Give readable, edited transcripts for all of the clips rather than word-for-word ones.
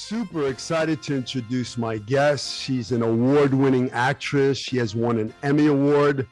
super excited to introduce my guest. She's an award-winning actress. She has won an Emmy Award,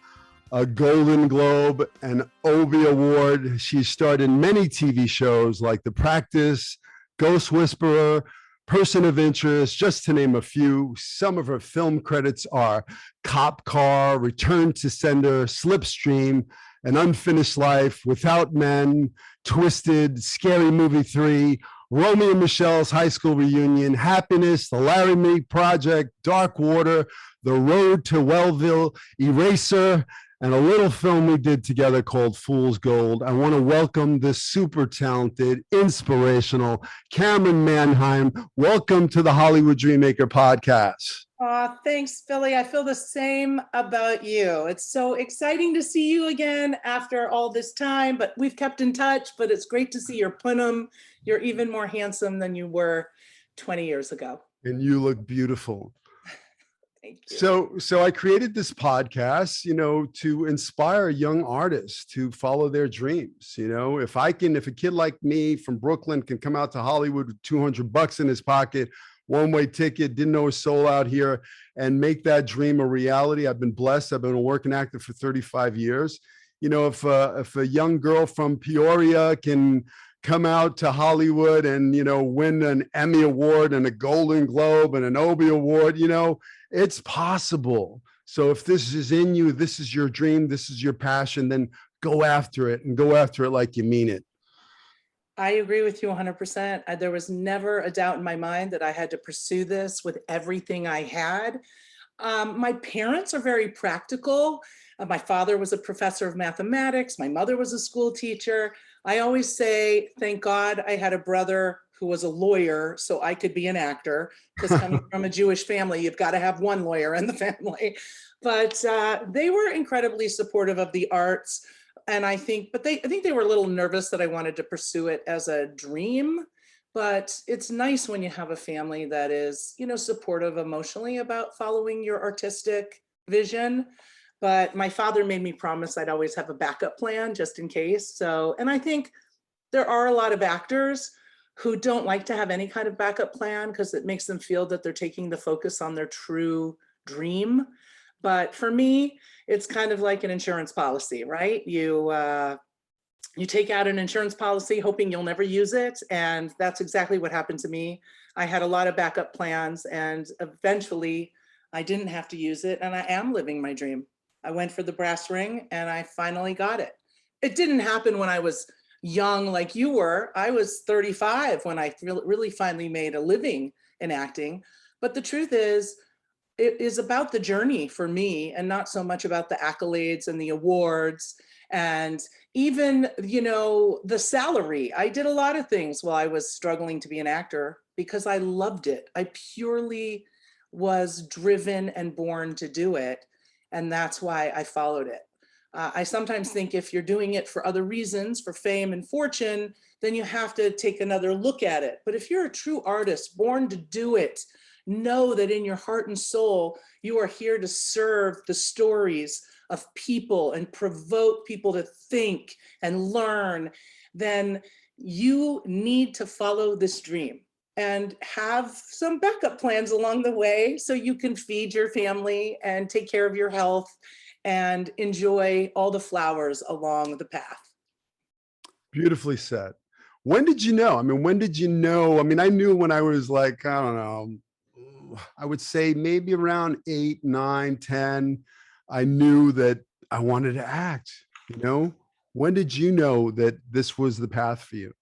a Golden Globe, an Obie Award. She's starred in many TV shows like The Practice, Ghost Whisperer, Person of Interest, just to name a few. Some of her film credits are Cop Car, Return to Sender, Slipstream, An Unfinished Life, Without Men, Twisted, Scary Movie 3, Romeo and Michelle's High School Reunion, Happiness, The Laramie Project, Dark Water, The Road to Wellville, Eraser, and a little film we did together called Fool's Gold. I want to welcome the super talented, inspirational Camryn Manheim. Welcome to the Hollywood Dreammaker podcast. Thanks, Philly. I feel the same about you. It's so exciting to see you again after all this time, but we've kept in touch, but it's great to see your punum. You're even more handsome than you were 20 years ago. And you look beautiful. Thank you. So I created this podcast, to inspire young artists to follow their dreams. If a kid like me from Brooklyn can come out to Hollywood with $200 in his pocket, one-way ticket, didn't know a soul out here, and make that dream a reality. I've been blessed. I've been a working actor for 35 years. If a young girl from Peoria can come out to Hollywood and, win an Emmy Award and a Golden Globe and an Obie Award, it's possible. So if this is in you, this is your dream, this is your passion, then go after it, and go after it like you mean it. I agree with you 100%. There was never a doubt in my mind that I had to pursue this with everything I had. My parents are very practical. My father was a professor of mathematics. My mother was a school teacher. I always say, thank God I had a brother who was a lawyer so I could be an actor, because coming from a Jewish family, you've got to have one lawyer in the family. But they were incredibly supportive of the arts. And I think they were a little nervous that I wanted to pursue it as a dream. But it's nice when you have a family that is, supportive emotionally about following your artistic vision. But my father made me promise I'd always have a backup plan just in case. So, and I think there are a lot of actors who don't like to have any kind of backup plan because it makes them feel that they're taking the focus on their true dream. But for me, it's kind of like an insurance policy, right? You take out an insurance policy hoping you'll never use it. And that's exactly what happened to me. I had a lot of backup plans, and eventually I didn't have to use it. And I am living my dream. I went for the brass ring and I finally got it. It didn't happen when I was young like you were. I was 35 when I really finally made a living in acting. But the truth is, it is about the journey for me and not so much about the accolades and the awards and even, the salary. I did a lot of things while I was struggling to be an actor because I loved it. I purely was driven and born to do it. And that's why I followed it. I sometimes think if you're doing it for other reasons, for fame and fortune, then you have to take another look at it. But if you're a true artist, born to do it, know that in your heart and soul, you are here to serve the stories of people and provoke people to think and learn, then you need to follow this dream and have some backup plans along the way so you can feed your family and take care of your health and enjoy all the flowers along the path. Beautifully said. When did you know? When did you know? I knew when I was like, I don't know, I would say maybe around 8, 9, 10, I knew that I wanted to act, When did you know that this was the path for you?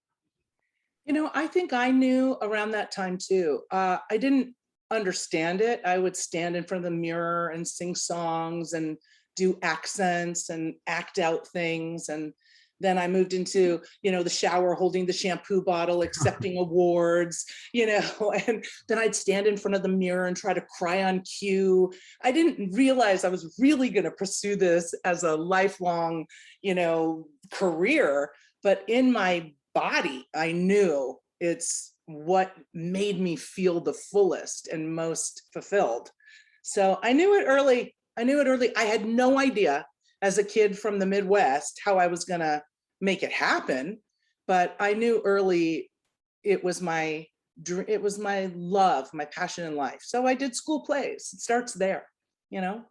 I think I knew around that time too. I didn't understand it. I would stand in front of the mirror and sing songs and do accents and act out things. And then I moved into, the shower, holding the shampoo bottle, accepting awards, and then I'd stand in front of the mirror and try to cry on cue. I didn't realize I was really going to pursue this as a lifelong, career, but in my body, I knew it's what made me feel the fullest and most fulfilled. So I knew it early. I had no idea as a kid from the Midwest how I was going to make it happen, but I knew early it was my it was my love, my passion in life. So I did school plays. It starts there, you know?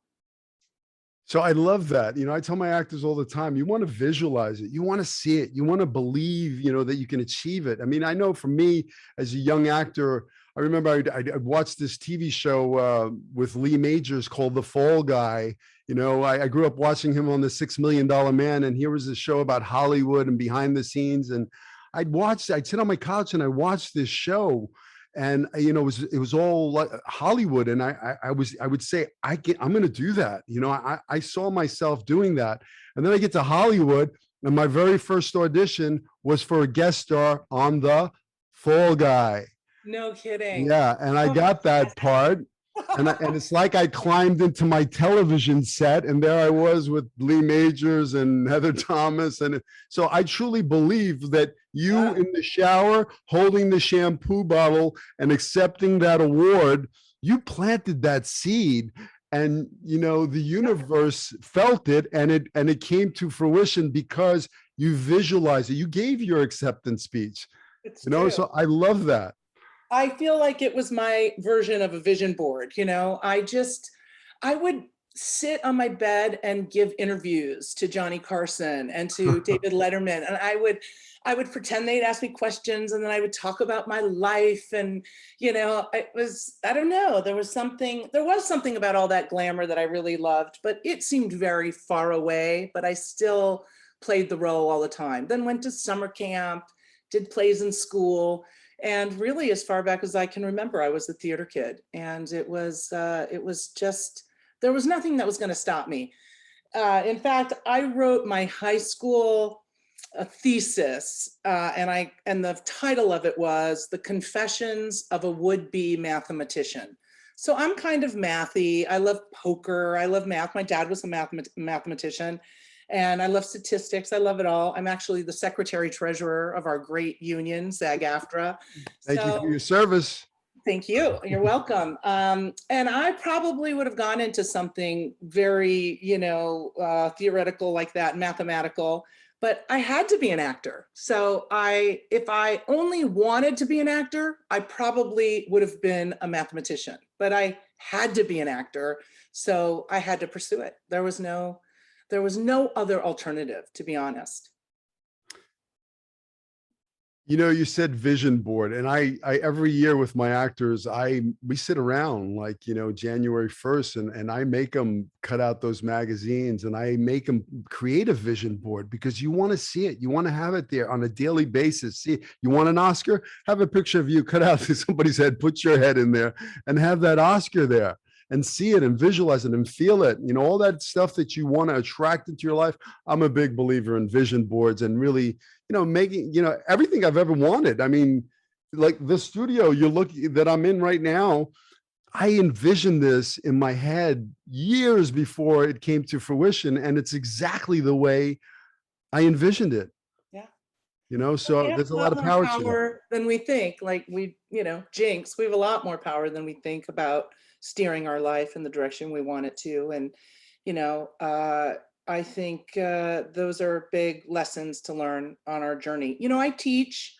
So I love that. You know, I tell my actors all the time, you want to visualize it. You want to see it. You want to believe, you know, that you can achieve it. I mean, I know for me as a young actor, I remember I'd watched this TV show with Lee Majors called The Fall Guy. You know, I grew up watching him on The $6 Million Man. And here was a show about Hollywood and behind the scenes. And I'd sit on my couch and I watched this show. And you know, it was all like Hollywood, and I would say I'm going to do that. You know, I saw myself doing that, and then I get to Hollywood, and my very first audition was for a guest star on The Fall Guy. No kidding. Yeah, and I got that part, and it's like I climbed into my television set, and there I was with Lee Majors and Heather Thomas, and so I truly believe that you in the shower holding the shampoo bottle and accepting that award, you planted that seed, and you know the universe felt it, and it came to fruition because you visualized it. You gave your acceptance speech. It's you know, true. so I love that. I feel like it was my version of a vision board. You know, I would sit on my bed and give interviews to Johnny Carson and to David Letterman. And I would pretend they'd ask me questions, and then I would talk about my life. And, you know, I don't know, there was something about all that glamour that I really loved, but it seemed very far away, but I still played the role all the time. Then went to summer camp, did plays in school. And really, as far back as I can remember, I was a theater kid, and it was just, there was nothing that was going to stop me. In fact, I wrote my high school thesis, and the title of it was "The Confessions of a Would-Be Mathematician." So I'm kind of mathy. I love poker. I love math. My dad was a mathematician. And I love statistics. I love it all. I'm actually the secretary treasurer of our great union, SAG-AFTRA. Thank you for your service. Thank you. You're welcome. And I probably would have gone into something very, you know, theoretical like that, mathematical, but I had to be an actor. So if I only wanted to be an actor, I probably would have been a mathematician, but I had to be an actor. So I had to pursue it. There was no other alternative, to be honest. You know, you said vision board, and I every year with my actors, we sit around like, you know, January 1st, and I make them cut out those magazines, and I make them create a vision board, because you want to see it. You want to have it there on a daily basis. See, you want an Oscar? Have a picture of you cut out to somebody's head, put your head in there, and have that Oscar there. And see it and visualize it and feel it. You know, all that stuff that you want to attract into your life. I'm a big believer in vision boards and really, you know, making, you know, everything I've ever wanted. I mean, like the studio that I'm in right now, I envisioned this in my head years before it came to fruition. And it's exactly the way I envisioned it. Yeah. You know, so there's a lot of power to it. Than we think. Like you know, Jinx, we have a lot more power than we think about steering our life in the direction we want it to. And, you know, I think those are big lessons to learn on our journey. You know, I teach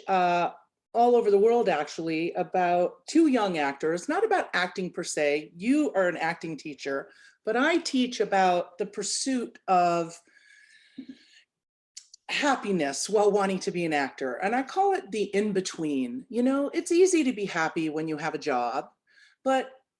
all over the world, actually, about two young actors, not about acting per se. You are an acting teacher, but I teach about the pursuit of happiness while wanting to be an actor. And I call it the in-between. You know, it's easy to be happy when you have a job,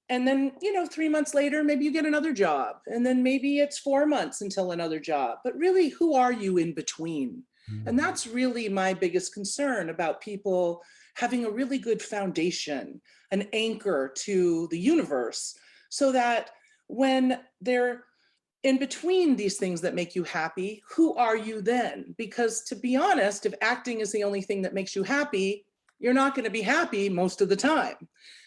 and then, you know, 3 months later, maybe you get another job, and then maybe it's 4 months until another job. But really, who are you in between? And that's really my biggest concern about people having a really good foundation, an anchor to the universe, so that when they're in between these things that make you happy, who are you then? Because to be honest, if acting is the only thing that makes you happy, you're not going to be happy most of the time.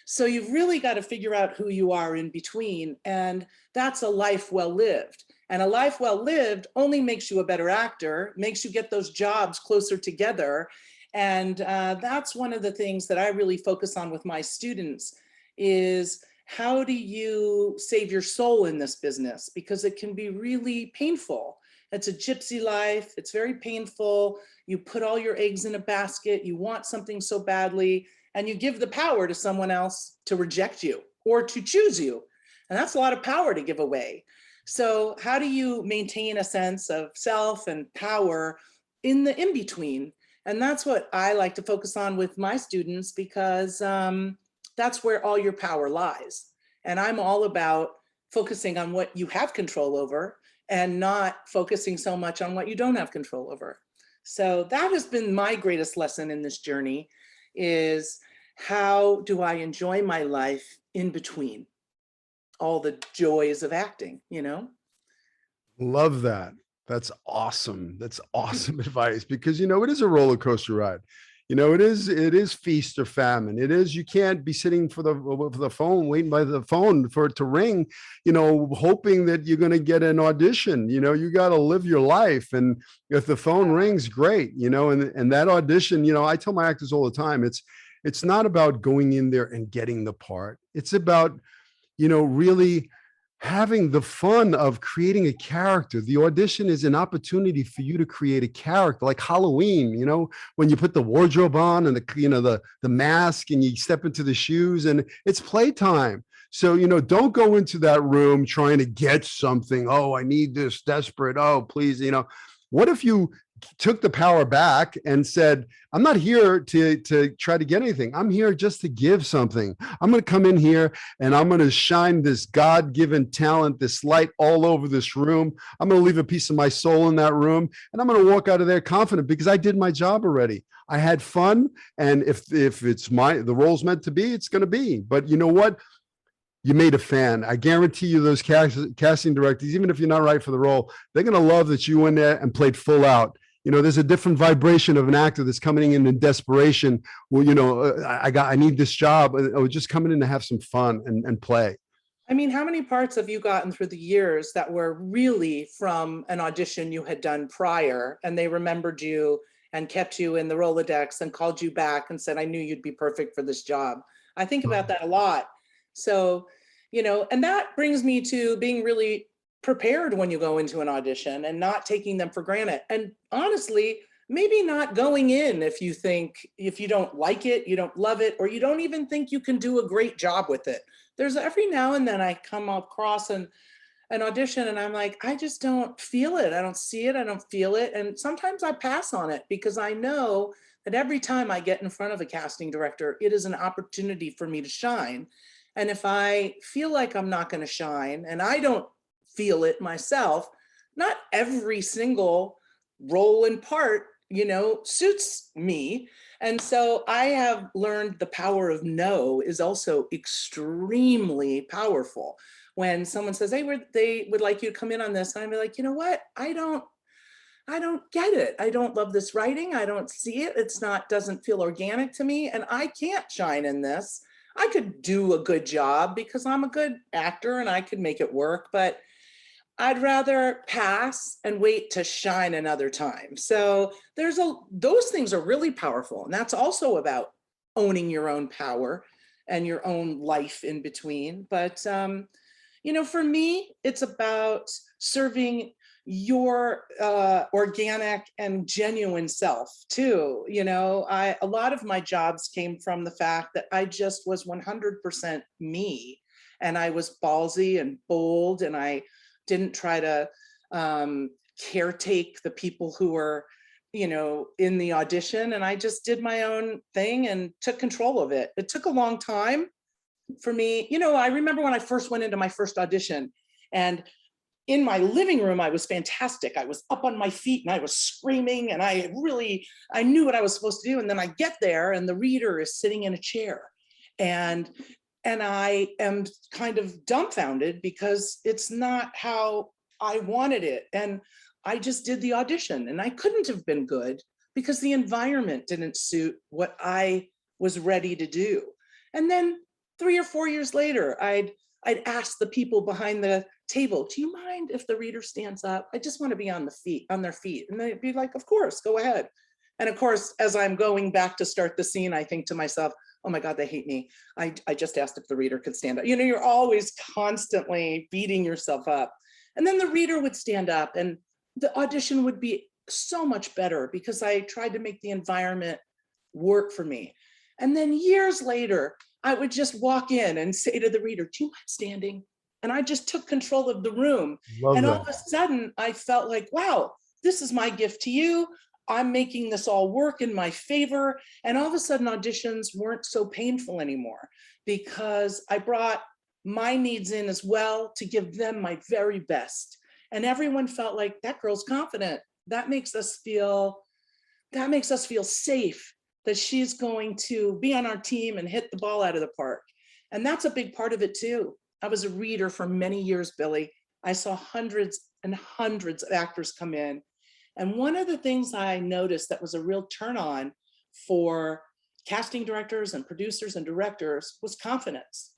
So you've really got to figure out who you are in between. And that's a life well lived. And a life well lived only makes you a better actor, makes you get those jobs closer together. And that's one of the things that I really focus on with my students is, how do you save your soul in this business? Because it can be really painful. It's a gypsy life. It's very painful. You put all your eggs in a basket. You want something so badly, and you give the power to someone else to reject you or to choose you. And that's a lot of power to give away. So how do you maintain a sense of self and power in the in-between? And that's what I like to focus on with my students, because that's where all your power lies. And I'm all about focusing on what you have control over and not focusing so much on what you don't have control over. So that has been my greatest lesson in this journey, is how do I enjoy my life in between all the joys of acting, you know? Love that. That's awesome. That's awesome advice, because, you know, it is a roller coaster ride. You know, it is feast or famine. It is, you can't be sitting for the phone, waiting by the phone for it to ring, you know, hoping that you're going to get an audition. You know, you got to live your life. And if the phone rings, great, you know, and that audition, you know, I tell my actors all the time, it's not about going in there and getting the part. It's about, you know, really having the fun of creating a character. The audition is an opportunity for you to create a character, like Halloween, you know, when you put the wardrobe on and the, you know, the mask, and you step into the shoes, and it's playtime. So, you know, don't go into that room trying to get something. Oh, I need this, desperate. Oh, please, you know. What if you took the power back and said, I'm not here to try to get anything. I'm here just to give something. I'm going to come in here and I'm going to shine this God-given talent, this light all over this room. I'm going to leave a piece of my soul in that room, and I'm going to walk out of there confident because I did my job already. I had fun. And if it's the role's meant to be, it's going to be. But you know what? You made a fan. I guarantee you those casting directors, even if you're not right for the role, they're going to love that you went there and played full out. You know, there's a different vibration of an actor that's coming in desperation. Well, you know, I need this job. Or just coming in to have some fun and play. I mean, how many parts have you gotten through the years that were really from an audition you had done prior, and they remembered you and kept you in the Rolodex and called you back and said, I knew you'd be perfect for this job? I think about that a lot. So, you know, and that brings me to being really prepared when you go into an audition and not taking them for granted. And honestly, maybe not going in if you don't like it, you don't love it, or you don't even think you can do a great job with it. There's every now and then I come across an audition and I'm like, I just don't feel it. I don't see it. I don't feel it. And sometimes I pass on it because I know that every time I get in front of a casting director, it is an opportunity for me to shine. And if I feel like I'm not going to shine and I don't feel it myself, not every single role and part, you know, suits me. And so I have learned the power of no is also extremely powerful. When someone says, hey, they would like you to come in on this, and I'd be like, you know what? I don't get it. I don't love this writing. I don't see it. Doesn't feel organic to me. And I can't shine in this. I could do a good job because I'm a good actor and I could make it work, but I'd rather pass and wait to shine another time. So those things are really powerful. And that's also about owning your own power and your own life in between. But, you know, for me, it's about serving your organic and genuine self too. You know, a lot of my jobs came from the fact that I just was 100% me, and I was ballsy and bold, and I didn't try to caretake the people who were, you know, in the audition, and I just did my own thing and took control of it. It took a long time for me. You know, I remember when I first went into my first audition, and in my living room, I was fantastic. I was up on my feet and I was screaming, and I knew what I was supposed to do. And then I get there and the reader is sitting in a chair, and I am kind of dumbfounded because it's not how I wanted it. And I just did the audition, and I couldn't have been good because the environment didn't suit what I was ready to do. And then 3 or 4 years later, I'd ask the people behind the table, do you mind if the reader stands up? I just want to be on their feet. And they'd be like, of course, go ahead. And of course, as I'm going back to start the scene, I think to myself, oh my God, they hate me. I just asked if the reader could stand up. You know, you're always constantly beating yourself up. And then the reader would stand up, and the audition would be so much better because I tried to make the environment work for me. And then years later, I would just walk in and say to the reader, do you mind standing? And I just took control of the room. Love And all that. of a sudden, I felt like, wow, this is my gift to you. I'm making this all work in my favor. And all of a sudden, auditions weren't so painful anymore because I brought my needs in as well to give them my very best. And everyone felt like that girl's confident. That makes us feel safe that she's going to be on our team and hit the ball out of the park. And that's a big part of it too. I was a reader for many years, Billy. I saw hundreds and hundreds of actors come in. And one of the things I noticed that was a real turn on for casting directors and producers and directors was confidence.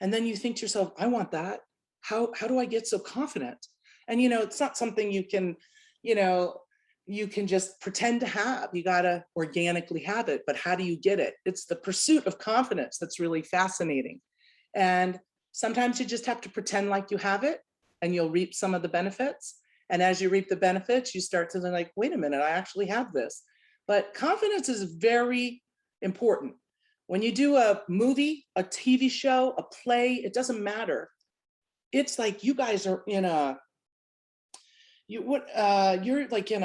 And then you think to yourself, I want that. How do I get so confident? And, it's not something you can just pretend to have. You got to organically have it. But how do you get it? It's the pursuit of confidence that's really fascinating. And sometimes you just have to pretend like you have it and you'll reap some of the benefits. And as you reap the benefits, you start to like, wait a minute, I actually have this. But confidence is very important. When you do a movie, a TV show, a play, it doesn't matter. It's like you guys are in you're in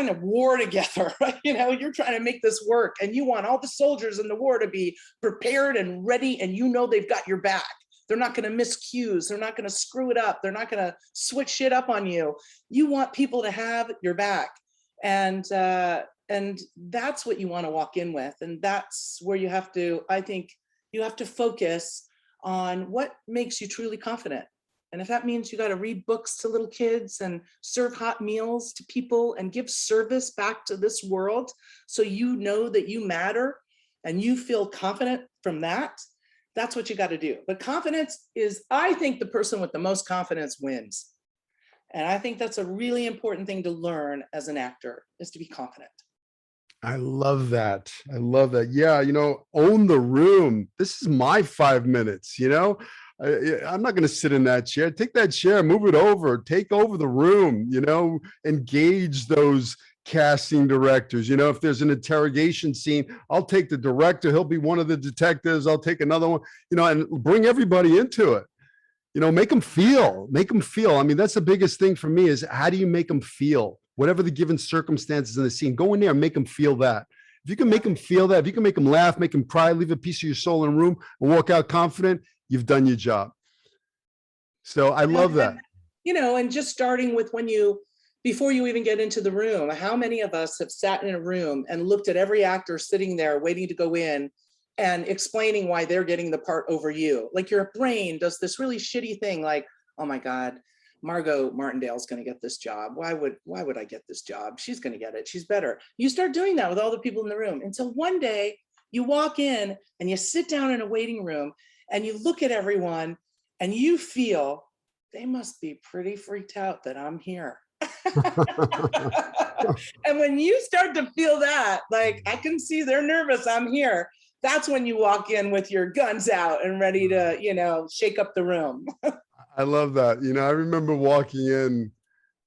a war together, right? You're trying to make this work and you want all the soldiers in the war to be prepared and ready, and they've got your back. They're not going to miss cues. They're not going to screw it up. They're not going to switch shit up on you. You want people to have your back. And that's what you want to walk in with. And that's where I think you have to focus on what makes you truly confident. And if that means you got to read books to little kids and serve hot meals to people and give service back to this world, so you know that you matter and you feel confident from that, that's what you got to do. But confidence is, I think, the person with the most confidence wins. And I think that's a really important thing to learn as an actor, is to be confident. I love that. I love that. Yeah, own the room. This is my 5 minutes, I'm not going to sit in that chair. Take that chair, move it over, take over the room, engage those casting directors. If there's an interrogation scene, I'll take the director. He'll be one of the detectives. I'll take another one, and bring everybody into it. Make them feel. I mean, that's the biggest thing for me is, how do you make them feel? Whatever the given circumstances in the scene, go in there and make them feel that. If you can make them feel that, if you can make them laugh, make them cry, leave a piece of your soul in the room and walk out confident, you've done your job. So I love that. And just starting with before you even get into the room, how many of us have sat in a room and looked at every actor sitting there waiting to go in and explaining why they're getting the part over you? Like, your brain does this really shitty thing like, oh my God, Margot Martindale's going to get this job. Why would I get this job? She's going to get it. She's better. You start doing that with all the people in the room until one day you walk in and you sit down in a waiting room and you look at everyone and you feel they must be pretty freaked out that I'm here. And when you start to feel that, like, I can see they're nervous, I'm here. That's when you walk in with your guns out and ready to, shake up the room. I love that. I remember walking in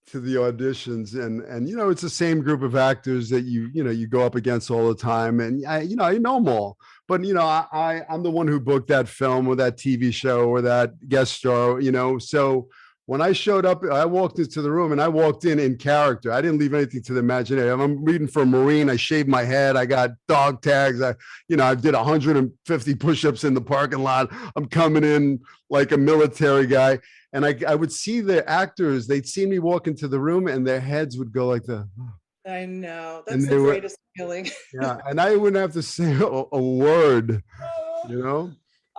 to the auditions and it's the same group of actors that you go up against all the time. And I know them all, but I'm the one who booked that film or that TV show or that guest star, so when I showed up, I walked into the room and I walked in character. I didn't leave anything to the imagination. I'm reading for a Marine. I shaved my head. I got dog tags. I did 150 push-ups in the parking lot. I'm coming in like a military guy. And I would see the actors, they'd see me walk into the room and their heads would go like the. I know. That's the greatest feeling. Yeah. And I wouldn't have to say a word,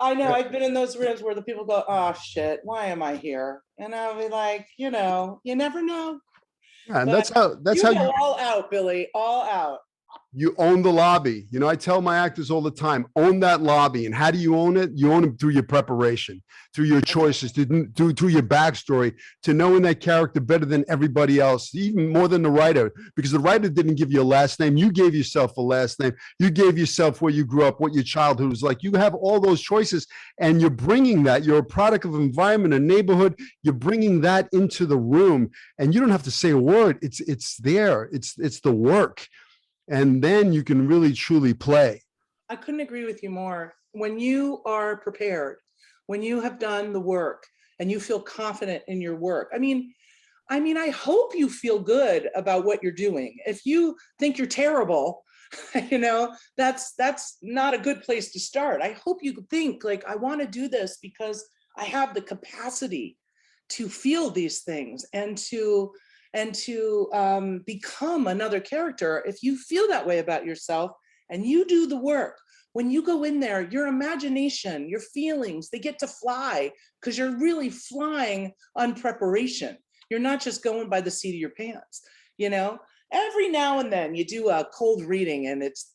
I know. I've been in those rooms where the people go, oh shit, why am I here? And I'll be like, you never know. Yeah, and that's how you all out, Billy, all out. You own the lobby. You know, I tell my actors all the time, own that lobby. And how do you own it? You own it through your preparation, through your choices, through your backstory, to knowing that character better than everybody else, even more than the writer, because the writer didn't give you a last name. You gave yourself a last name. You gave yourself where you grew up, what your childhood was like. You have all those choices, and you're bringing that. You're a product of environment, a neighborhood. You're bringing that into the room, and you don't have to say a word. It's there. It's the work. And then you can really truly play. I couldn't agree with you more. When you are prepared, when you have done the work and you feel confident in your work, I hope you feel good about what you're doing. If you think you're terrible, that's not a good place to start. I hope you think like, I want to do this because I have the capacity to feel these things and to become another character. If you feel that way about yourself and you do the work, when you go in there, your imagination, your feelings, they get to fly because you're really flying on preparation. You're not just going by the seat of your pants. Every now and then you do a cold reading and it's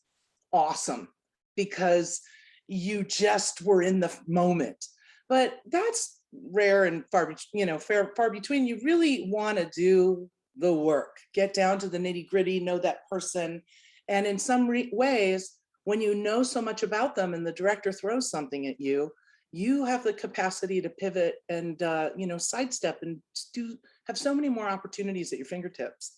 awesome because you just were in the moment. But that's rare and far between. You really want to do the work, get down to the nitty gritty, know that person. And in some ways, when you know so much about them and the director throws something at you, you have the capacity to pivot and, sidestep and have so many more opportunities at your fingertips.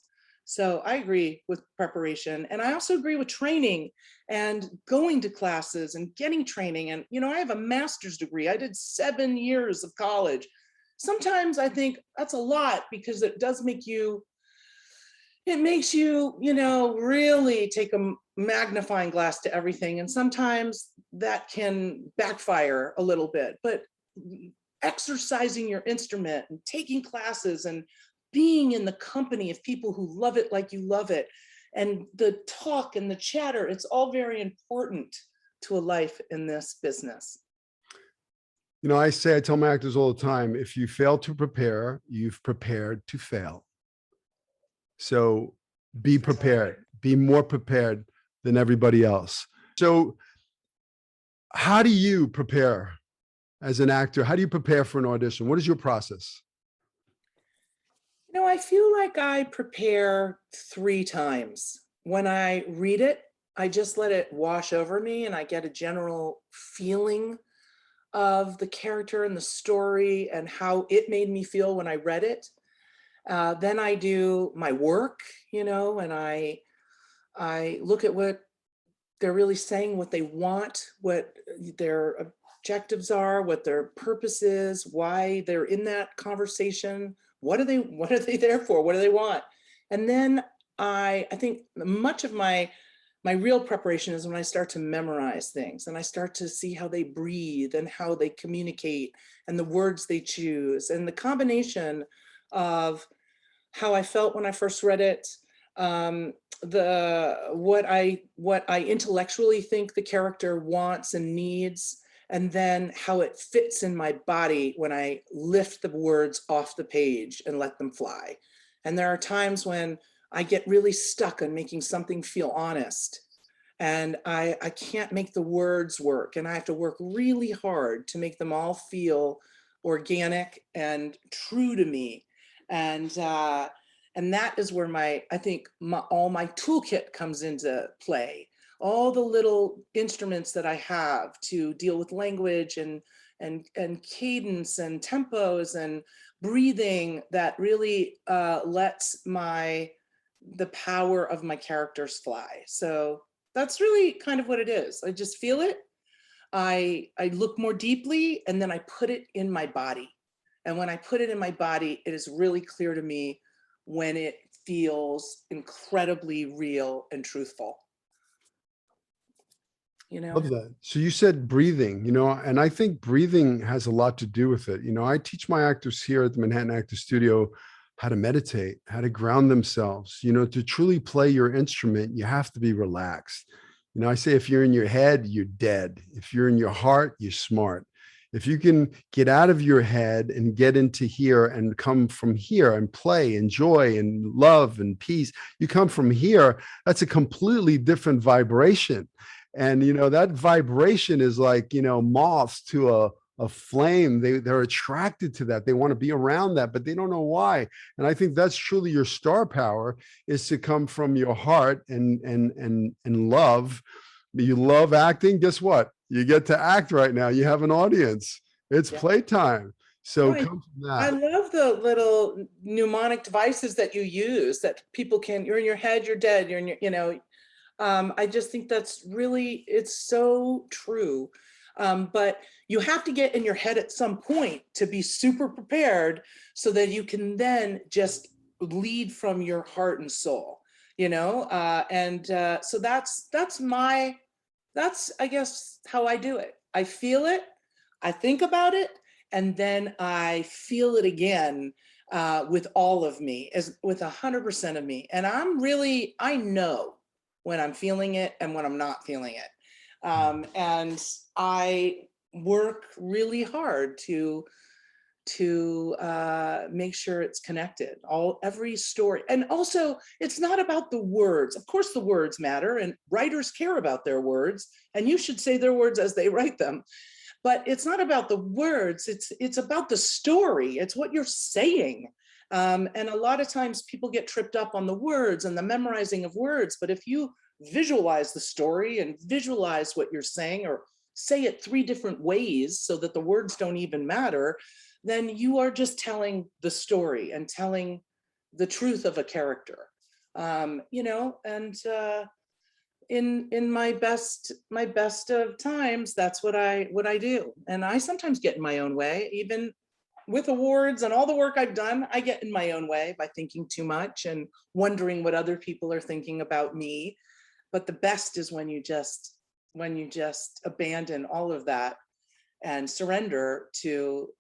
So I agree with preparation. And I also agree with training and going to classes and getting training. And, I have a master's degree. I did 7 years of college. Sometimes I think that's a lot because it makes you, really take a magnifying glass to everything. And sometimes that can backfire a little bit, but exercising your instrument and taking classes and being in the company of people who love it like you love it, and the talk and the chatter, it's all very important to a life in this business. I tell my actors all the time, if you fail to prepare, you've prepared to fail. So be prepared, be more prepared than everybody else. So how do you prepare as an actor? How do you prepare for an audition? What is your process? I feel like I prepare 3 times. When I read it, I just let it wash over me and I get a general feeling of the character and the story and how it made me feel when I read it. Then I do my work, and I look at what they're really saying, what they want, what their objectives are, what their purpose is, why they're in that conversation. What are they there for? What do they want? And then I think much of my real preparation is when I start to memorize things and I start to see how they breathe and how they communicate and the words they choose and the combination of how I felt when I first read it, what I intellectually think the character wants and needs, and then how it fits in my body when I lift the words off the page and let them fly. And there are times when I get really stuck on making something feel honest and I can't make the words work, and I have to work really hard to make them all feel organic and true to me. And that is where all my toolkit comes into play. All the little instruments that I have to deal with language and cadence and tempos and breathing that really lets the power of my characters fly. So that's really kind of what it is. I just feel it. I look more deeply and then I put it in my body. And when I put it in my body, it is really clear to me when it feels incredibly real and truthful. Love that. So you said breathing, and I think breathing has a lot to do with it. I teach my actors here at the Manhattan Actor Studio how to meditate, how to ground themselves. To truly play your instrument, you have to be relaxed. I say if you're in your head, you're dead. If you're in your heart, you're smart. If you can get out of your head and get into here and come from here and play and joy and love and peace, you come from here, that's a completely different vibration. And, that vibration is like, moths to a flame. They're attracted to that. They want to be around that, but they don't know why. And I think that's truly your star power, is to come from your heart and love. You love acting. Guess what? You get to act right now. You have an audience. It's Yeah. playtime. So Right. come from I that. love the little mnemonic devices that you use that people can, you're in your head, you're dead, you're in your, I just think that's really, it's so true. But you have to get in your head at some point to be super prepared so that you can then just lead from your heart and soul, so that's, I guess, how I do it. I feel it, I think about it, and then I feel it again with all of me, as with 100% of me. And I know when I'm feeling it and when I'm not feeling it. And I work really hard to make sure it's connected, every story. And also, it's not about the words. Of course the words matter, and writers care about their words, and you should say their words as they write them. But it's not about the words, it's about the story. It's what you're saying. And a lot of times people get tripped up on the words and the memorizing of words. But if you visualize the story and visualize what you're saying, or say it 3 different ways so that the words don't even matter, then you are just telling the story and telling the truth of a character. And in my best of times, that's what I do. And I sometimes get in my own way, even with awards and all the work I've done. I get in my own way by thinking too much and wondering what other people are thinking about me. But the best is when you just abandon all of that and surrender to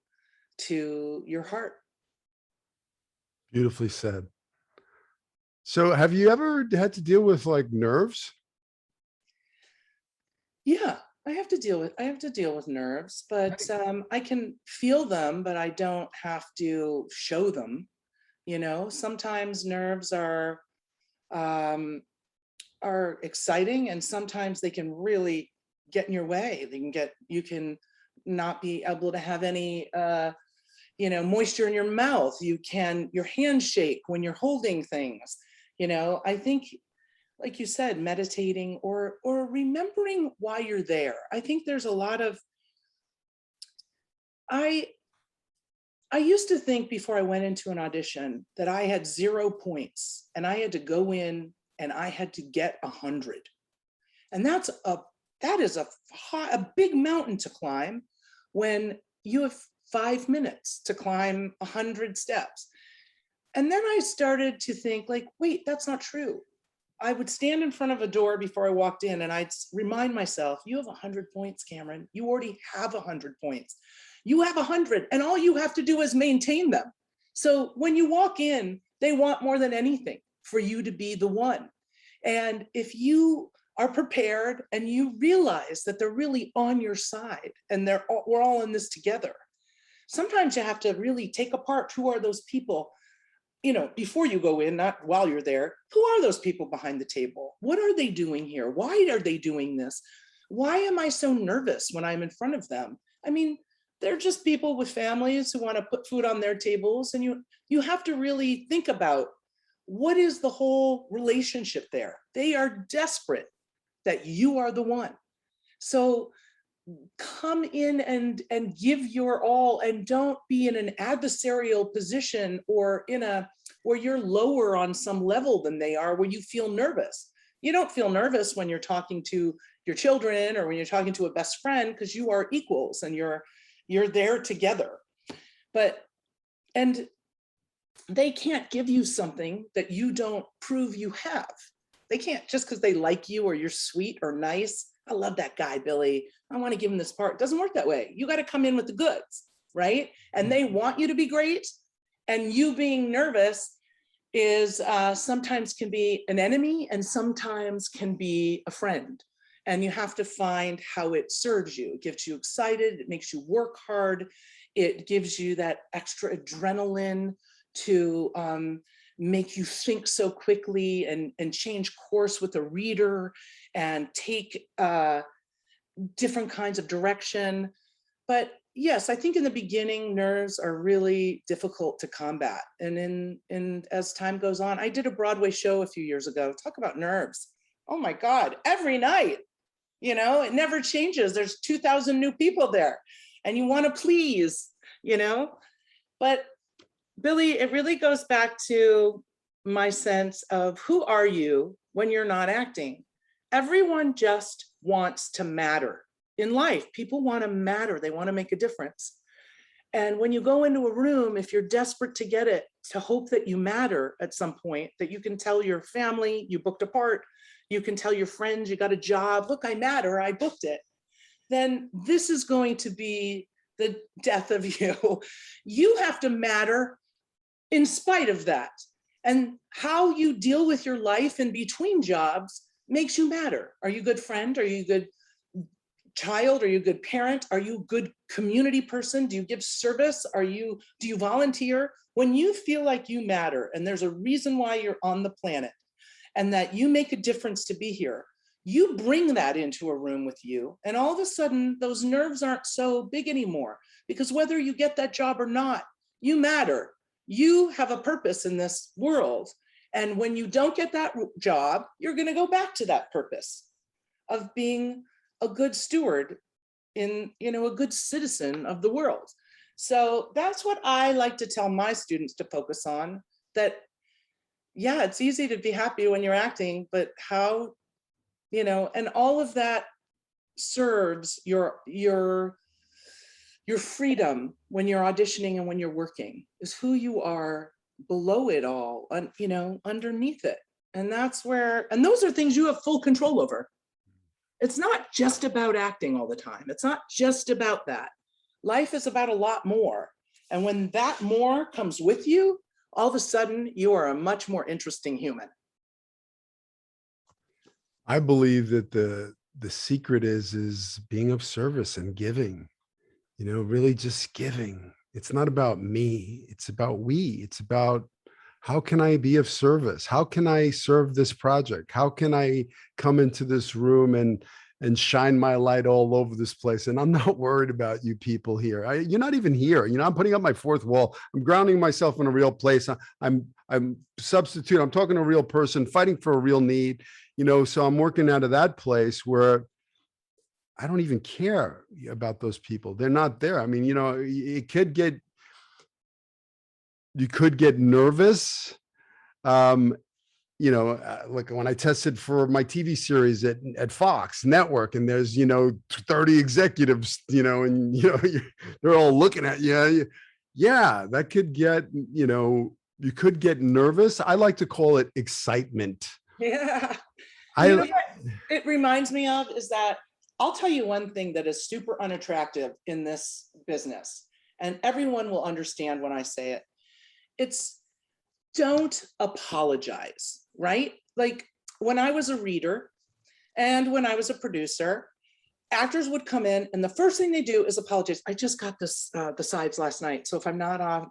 your heart. Beautifully said. So have you ever had to deal with like nerves? Yeah, I have to deal with nerves, but I can feel them, but I don't have to show them. Sometimes nerves um, are exciting, and sometimes they can really get in your way. You can not be able to have any moisture in your mouth. Your hands shake when you're holding things. I think, like you said, meditating or remembering why you're there. I think there's a lot of, I used to think before I went into an audition that I had 0 points and I had to go in and I had to get 100. And that is a big mountain to climb when you have 5 minutes to climb 100 steps. And then I started to think, like, wait, that's not true. I would stand in front of a door before I walked in and I'd remind myself, you have 100 points, Camryn. You already have 100 points. You have 100, and all you have to do is maintain them. So when you walk in, they want more than anything for you to be the one. And if you are prepared and you realize that they're really on your side and we're all in this together, sometimes you have to really take apart, who are those people, before you go in, not while you're there. Who are those people behind the table? What are they doing here? Why are they doing this? Why am I so nervous when I'm in front of them? I mean, they're just people with families who want to put food on their tables. And you have to really think about, what is the whole relationship there? They are desperate that you are the one. So come in and give your all, and don't be in an adversarial position or where you're lower on some level than they are, where you feel nervous. You don't feel nervous when you're talking to your children or when you're talking to a best friend, because you are equals and you're there together. And they can't give you something that you don't prove you have. They can't, just because they like you or you're sweet or nice. I love that guy, Billy. I want to give him this part. It doesn't work that way. You got to come in with the goods, right? And they want you to be great. And you being nervous is sometimes can be an enemy and sometimes can be a friend. and you have to find how it serves you. It gets you excited, it makes you work hard, it gives you that extra adrenaline to make you think so quickly and change course with a reader and take different kinds of direction. But yes, I think in the beginning, nerves are really difficult to combat. And as time goes on, I did a Broadway show a few years ago. Talk about nerves. Oh my God, every night, it never changes. There's 2,000 new people there and you want to please, But Billy, it really goes back to my sense of who are you when you're not acting? Everyone just wants to matter. In life, people want to matter. They want to make a difference. And when you go into a room, if you're desperate to get it, to hope that you matter at some point, that you can tell your family you booked a part, you can tell your friends you got a job, look, I matter, I booked it, then this is going to be the death of you. You have to matter in spite of that. And how you deal with your life in between jobs makes you matter. Are you a good friend? Are you a good child? Are you a good parent? Are you a good community person? Do you give service? Do you volunteer? When you feel like you matter and there's a reason why you're on the planet and that you make a difference to be here, you bring that into a room with you. And all of a sudden, those nerves aren't so big anymore, because whether you get that job or not, you matter. You have a purpose in this world. And when you don't get that job, you're going to go back to that purpose of being a good steward a good citizen of the world. So that's what I like to tell my students to focus on, that, yeah, it's easy to be happy when you're acting, but how, and all of that serves your freedom when you're auditioning and when you're working, is who you are below it all, underneath it. And those are things you have full control over. It's not just about acting all the time. It's not just about that. Life is about a lot more. And when that more comes with you, all of a sudden you are a much more interesting human. I believe that the secret is being of service and giving, really just giving. It's not about me. It's about we. It's about, how can I be of service? How can I serve this project? How can I come into this room and shine my light all over this place? And I'm not worried about you people here. You're not even here. I'm putting up my fourth wall. I'm grounding myself in a real place. I'm substitute. I'm talking to a real person, fighting for a real need. So I'm working out of that place where I don't even care about those people. They're not there. I mean, you could get nervous. Like when I tested for my TV series at Fox Network, and there's, 30 executives, and, they're all looking at you. Yeah, that could get, you could get nervous. I like to call it excitement. Yeah. What it reminds me of is that I'll tell you one thing that is super unattractive in this business, and everyone will understand when I say it. It's, don't apologize, right? Like when I was a reader and when I was a producer, actors would come in and the first thing they do is apologize. I just got this, the sides last night, so if I'm not on,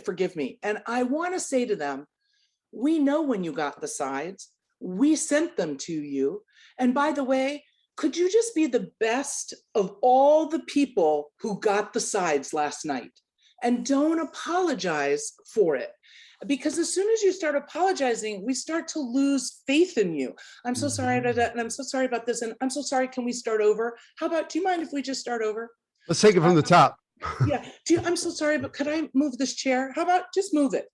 forgive me. And I want to say to them, we know when you got the sides, we sent them to you. And by the way, could you just be the best of all the people who got the sides last night? And don't apologize for it. Because as soon as you start apologizing, we start to lose faith in you. I'm so sorry about that, and I'm so sorry about this, and I'm so sorry, can we start over? How about, do you mind if we just start over? Let's take it from the top. Yeah, I'm so sorry, but could I move this chair? How about just move it?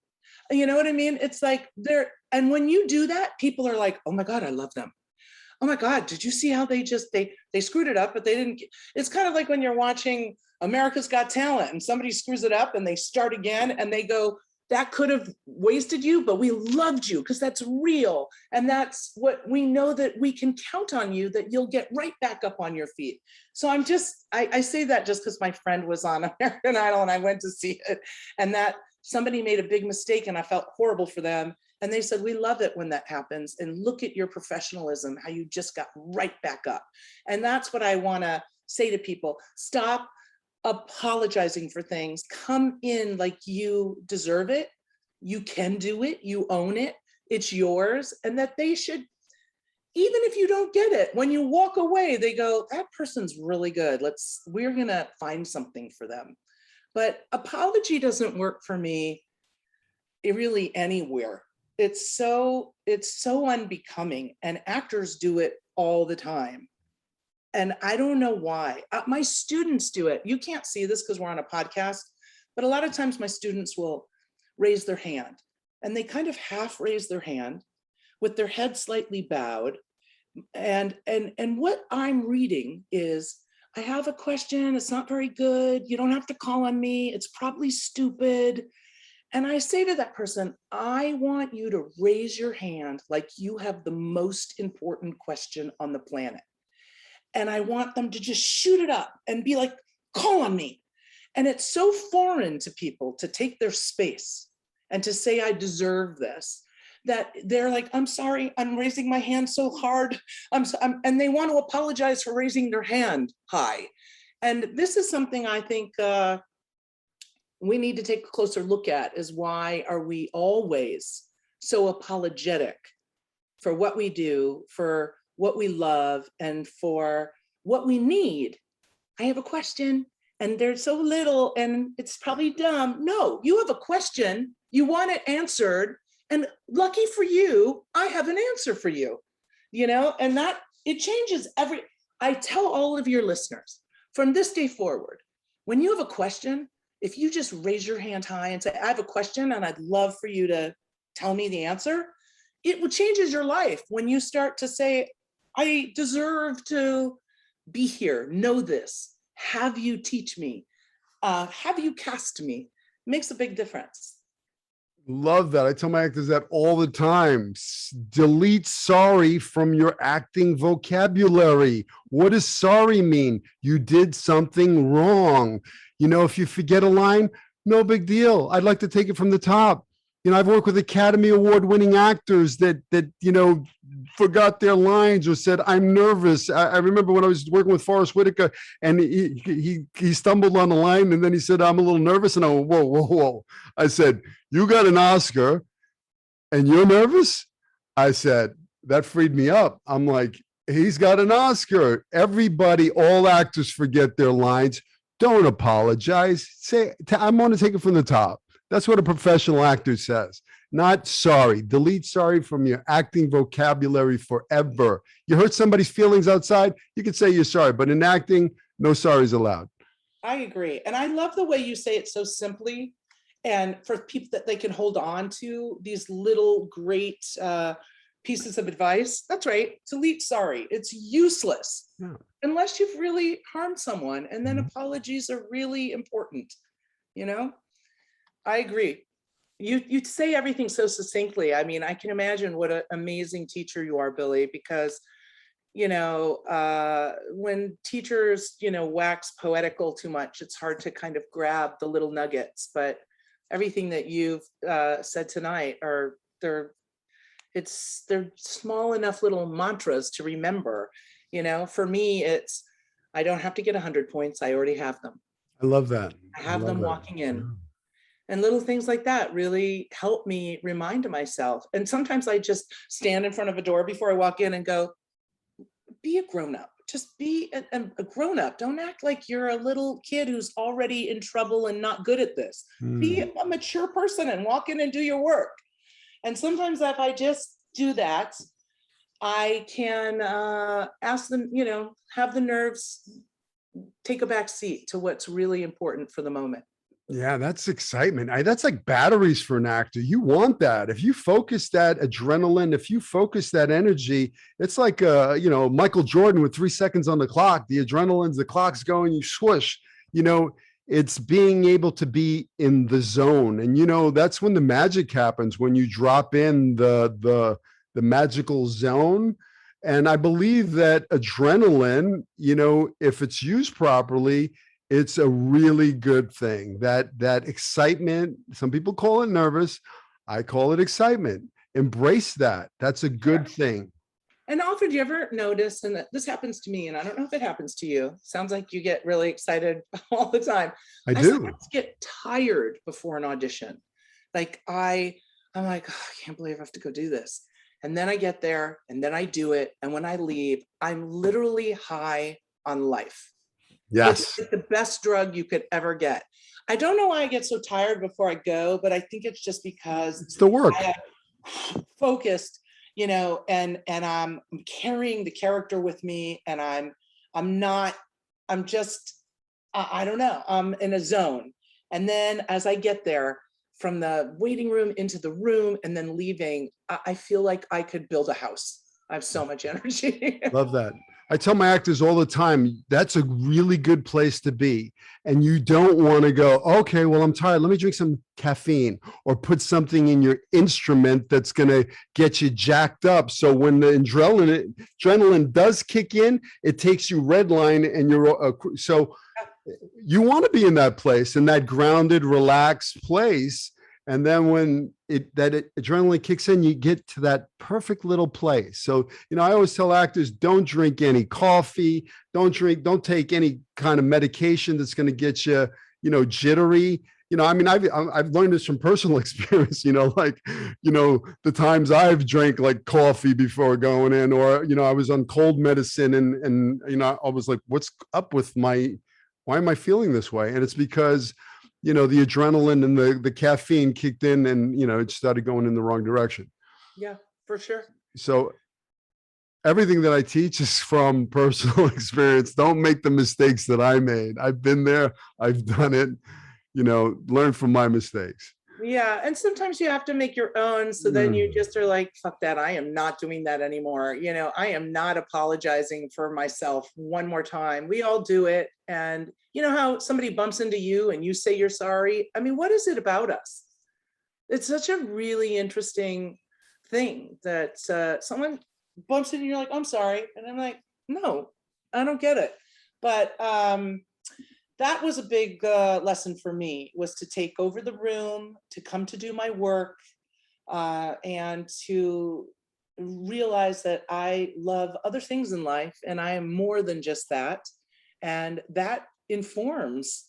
You know what I mean? It's like and when you do that, people are like, oh my God, I love them. Oh my God, did you see how they screwed it up, but they didn't. It's kind of like when you're watching America's Got Talent and somebody screws it up and they start again and they go, that could have wasted you, but we loved you because that's real. And that's what we know, that we can count on you, that you'll get right back up on your feet. So I say that just because my friend was on American Idol and I went to see it, and that somebody made a big mistake and I felt horrible for them. And they said, we love it when that happens. And look at your professionalism, how you just got right back up. And that's what I want to say to people. Stop apologizing for things. Come in like you deserve it. You can do it. You own it. It's yours. And that they should, even if you don't get it, when you walk away, they go, that person's really good. We're going to find something for them. But apology doesn't work for me really anywhere. It's so unbecoming, and actors do it all the time. And I don't know why. My students do it. You can't see this because we're on a podcast, but a lot of times my students will raise their hand, and they kind of half raise their hand with their head slightly bowed. And what I'm reading is, I have a question. It's not very good. You don't have to call on me. It's probably stupid. And I say to that person, I want you to raise your hand like you have the most important question on the planet. And I want them to just shoot it up and be like, call on me. And it's so foreign to people to take their space and to say, I deserve this, that they're like, I'm sorry, I'm raising my hand so hard. And they want to apologize for raising their hand high. And this is something I think we need to take a closer look at, is why are we always so apologetic for what we do, for what we love, and for what we need? I have a question, and there's so little, and it's probably dumb. No, you have a question, you want it answered, and lucky for you, I have an answer for you, and that it changes I tell all of your listeners from this day forward, when you have a question, if you just raise your hand high and say, I have a question and I'd love for you to tell me the answer, it changes your life when you start to say, I deserve to be here, know this, have you teach me, have you cast me. It makes a big difference. Love that. I tell my actors that all the time. Delete sorry from your acting vocabulary. What does sorry mean? You did something wrong. If you forget a line, no big deal. I'd like to take it from the top. I've worked with Academy Award winning actors that forgot their lines or said, I'm nervous. I remember when I was working with Forrest Whitaker, and he stumbled on the line, and then he said, I'm a little nervous. And I went, whoa. I said, you got an Oscar and you're nervous? I said, that freed me up. I'm like, he's got an Oscar. Everybody, all actors forget their lines. Don't apologize. Say, I want to take it from the top. That's what a professional actor says, not sorry. Delete sorry from your acting vocabulary forever. You hurt somebody's feelings outside, you can say you're sorry, but in acting, no sorries allowed. I agree. And I love the way you say it so simply, and for people that they can hold on to these little great pieces of advice. That's right. Delete sorry. It's useless unless you've really harmed someone. And then apologies are really important. I agree. You say everything so succinctly. I mean, I can imagine what an amazing teacher you are, Billy, because, when teachers, wax poetical too much, it's hard to kind of grab the little nuggets. But everything that you've said tonight they're small enough little mantras to remember. For me, it's, I don't have to get 100 points. I already have them. I love that. I have them walking in. And little things like that really help me remind myself. And sometimes I just stand in front of a door before I walk in and go, be a grown-up. Just be a grown-up. Don't act like you're a little kid who's already in trouble and not good at this. Be a mature person and walk in and do your work. And sometimes if I just do that, I can ask them, have the nerves take a back seat to what's really important for the moment. Yeah, that's excitement. That's like batteries for an actor. You want that. If you focus that adrenaline, if you focus that energy, it's like, Michael Jordan with 3 seconds on the clock, the adrenaline's, the clock's going, you swoosh, it's being able to be in the zone. And, that's when the magic happens, when you drop in the magical zone. And I believe that adrenaline, if it's used properly, it's a really good thing. That excitement, some people call it nervous, I call it excitement. embrace that. That's a good thing. And often, do you ever notice, and this happens to me, and I don't know if it happens to you, sounds like you get really excited all the time. I I do. sometimes get tired before an audition. Like I'm like, oh, I can't believe I have to go do this. And then I get there and then I do it. And when I leave, I'm literally high on life. Yes. It's the best drug you could ever get. I don't know why I get so tired before I go, but I think it's just because It's the work. I have focused, you know, and I'm carrying the character with me, and I'm just, I don't know, I'm in a zone. And then as I get there, from the waiting room into the room and then leaving, I feel like I could build a house. I have so much energy. Love that. I tell my actors all the time, that's a really good place to be. And you don't want to go, okay, well, I'm tired. Let me drink some caffeine or put something in your instrument that's going to get you jacked up. So when the adrenaline does kick in, it takes you red line and you're, so you want to be in that place, in that grounded, relaxed place. And then when adrenaline kicks in, you get to that perfect little place. So, you know, I always tell actors, don't drink any coffee, don't take any kind of medication that's going to get you, you know, jittery. You know, I mean, I've learned this from personal experience, you know, like, you know, the times I've drank like coffee before going in, or, you know, I was on cold medicine and, you know, I was like, what's up with why am I feeling this way? And it's because, you know, the adrenaline and the caffeine kicked in and, you know, it started going in the wrong direction. Yeah, for sure. So everything that I teach is from personal experience. Don't make the mistakes that I made. I've been there. I've done it, you know, learn from my mistakes. Yeah. And sometimes you have to make your own. So then you just are like, fuck that. I am not doing that anymore. You know, I am not apologizing for myself one more time. We all do it. And you know how somebody bumps into you and you say you're sorry? I mean, what is it about us? It's such a really interesting thing that someone bumps into you, you're like, I'm sorry. And I'm like, no, I don't get it. But that was a big lesson for me, was to take over the room, to come to do my work, and to realize that I love other things in life and I am more than just that. And that informs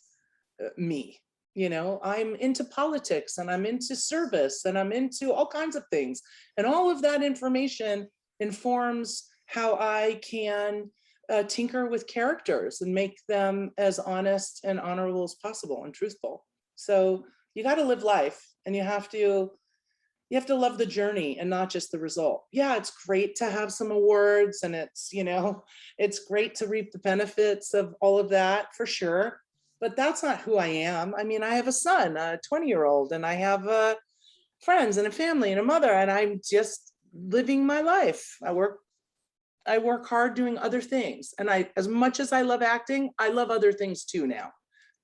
me. You know, I'm into politics and I'm into service and I'm into all kinds of things. And all of that information informs how I can tinker with characters and make them as honest and honorable as possible and truthful. So you got to live life, and you have to love the journey and not just the result. Yeah, it's great to have some awards, and it's, you know, it's great to reap the benefits of all of that for sure. But that's not who I am. I mean, I have a son, a 20-year-old, and I have friends and a family and a mother, and I'm just living my life. I work hard doing other things. And as much as I love acting, I love other things too now.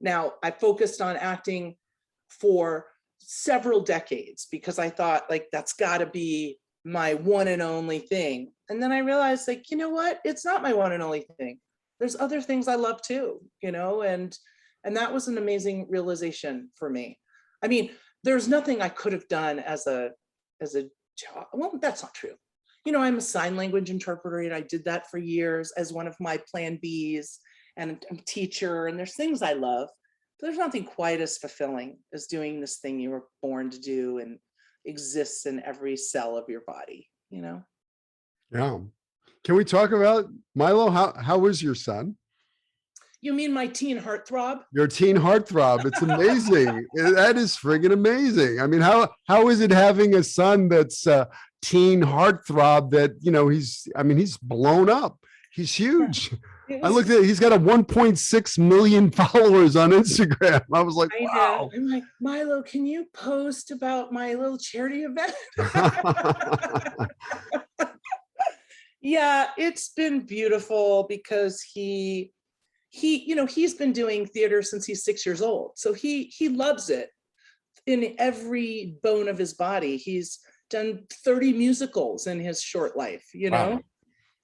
Now, I focused on acting for several decades because I thought, like, that's got to be my one and only thing. And then I realized, like, you know what? It's not my one and only thing. There's other things I love too, you know, and that was an amazing realization for me. I mean, there's nothing I could have done as a job. Well, that's not true. You know, I'm a sign language interpreter, and I did that for years as one of my plan Bs, and I'm a teacher, and there's things I love. But there's nothing quite as fulfilling as doing this thing you were born to do and exists in every cell of your body, you know? Yeah. Can we talk about Milo? How was your son? You mean my teen heartthrob? Your teen heartthrob. It's amazing. That is friggin' amazing. I mean, how is it having a son that's teen heartthrob that, you know, he's blown up. He's huge. I looked at it, he's got a 1.6 million followers on Instagram. I was like, wow. I'm like, Milo, can you post about my little charity event? Yeah, it's been beautiful because he, you know, he's been doing theater since he's 6 years old. So he loves it in every bone of his body. He's done 30 musicals in his short life, you know? Wow.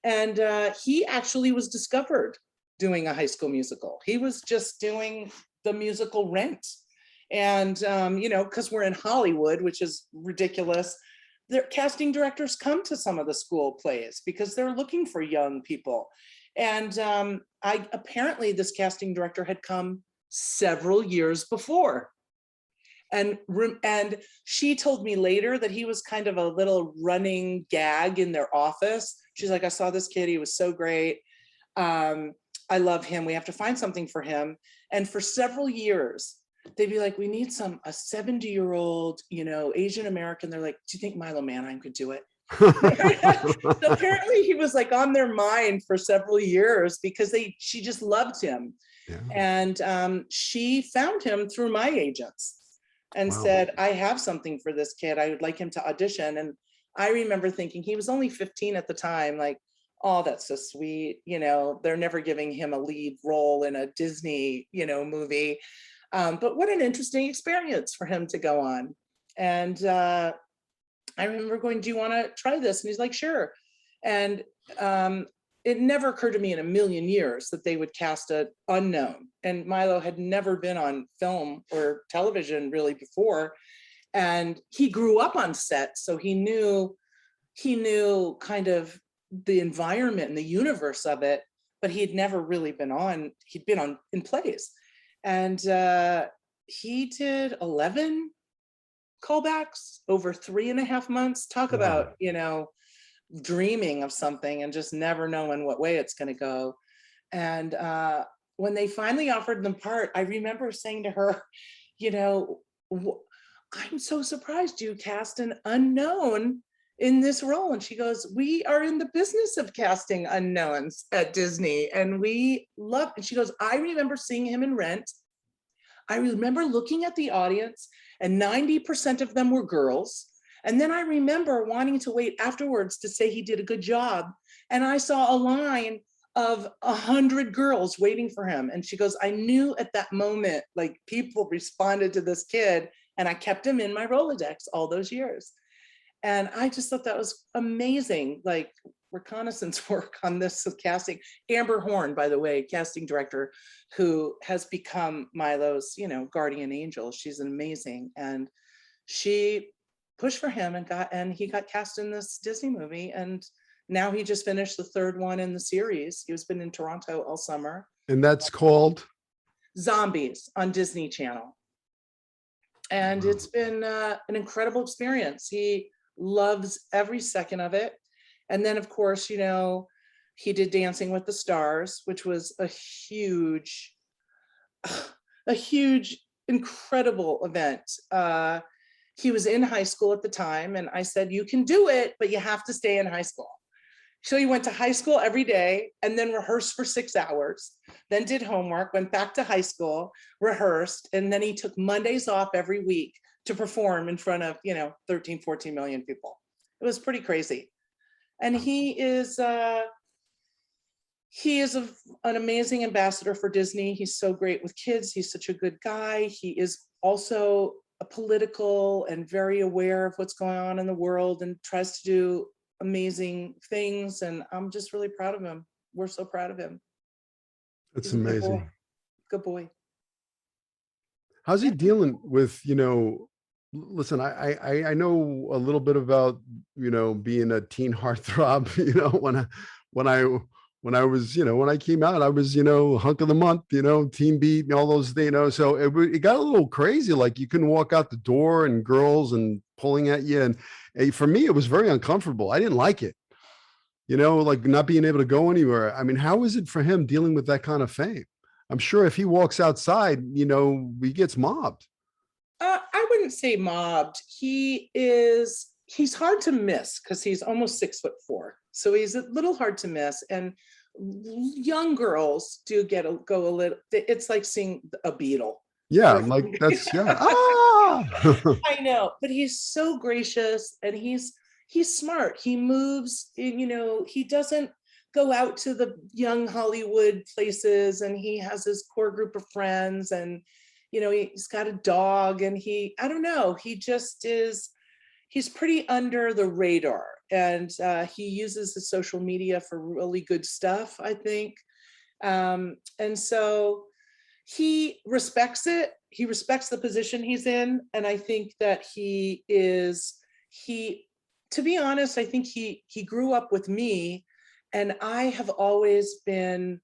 And he actually was discovered doing a High School Musical. He was just doing the musical Rent. And, you know, because we're in Hollywood, which is ridiculous, their casting directors come to some of the school plays because they're looking for young people. And apparently this casting director had come several years before. And she told me later that he was kind of a little running gag in their office. She's like, I saw this kid, he was so great. I love him, we have to find something for him. And for several years, they'd be like, we need a 70-year-old, Asian American. They're like, do you think Milo Manheim could do it? So apparently he was like on their mind for several years because she just loved him. Yeah. And she found him through my agents and said, I have something for this kid. I would like him to audition. And I remember thinking, he was only 15 at the time, like, oh, that's so sweet. They're never giving him a lead role in a Disney, movie. But what an interesting experience for him to go on. And I remember going, do you want to try this? And he's like, sure. And it never occurred to me in a million years that they would cast an unknown. And Milo had never been on film or television really before. And he grew up on set, so he knew kind of the environment and the universe of it, but he had never really he'd been on in plays. And he did 11 callbacks over 3.5 months. Talk about, dreaming of something and just never knowing what way it's going to go. And when they finally offered them part, I remember saying to her, I'm so surprised you cast an unknown in this role. And she goes, we are in the business of casting unknowns at Disney, and we love, and she goes, I remember seeing him in Rent. I remember looking at the audience and 90% of them were girls. And then I remember wanting to wait afterwards to say he did a good job. And I saw a line of 100 girls waiting for him. And she goes, I knew at that moment, like, people responded to this kid, and I kept him in my Rolodex all those years. And I just thought that was amazing, like, reconnaissance work on this casting. Amber Horn, by the way, casting director, who has become Milo's, guardian angel. She's amazing. And she pushed for him and he got cast in this Disney movie. And now he just finished the 3rd one in the series. He's been in Toronto all summer. And that's called Zombies on Disney Channel. And it's been an incredible experience. He loves every second of it. And then, of course, he did Dancing with the Stars, which was a huge, incredible event. He was in high school at the time, and I said, you can do it, but you have to stay in high school. So he went to high school every day and then rehearsed for 6 hours, then did homework, went back to high school, rehearsed, and then he took Mondays off every week to perform in front of, 13, 14 million people. It was pretty crazy. And he is an amazing ambassador for Disney. He's so great with kids. He's such a good guy. He is also a political and very aware of what's going on in the world and tries to do amazing things. And I'm just really proud of him. We're so proud of him. That's amazing. Good boy. How's he dealing with, listen, I know a little bit about, being a teen heartthrob, when I was, when I came out, I was, hunk of the month, Teen Beat and all those things, so it got a little crazy. Like, you couldn't walk out the door and girls and pulling at you. And for me, it was very uncomfortable. I didn't like it, like not being able to go anywhere. I mean, how is it for him dealing with that kind of fame? I'm sure if he walks outside, he gets mobbed. I wouldn't say mobbed. He's hard to miss because he's almost 6'4". So he's a little hard to miss. And young girls do go a little, it's like seeing a beetle. Yeah, like that's, yeah. I know, but he's so gracious and he's smart. He moves, he doesn't go out to the young Hollywood places, and he has his core group of friends, and he's got a dog, and I don't know, he just is, he's pretty under the radar, and he uses his social media for really good stuff, I think. And so he respects it. He respects the position he's in. And I think that he to be honest, I think he grew up with me, and I have always been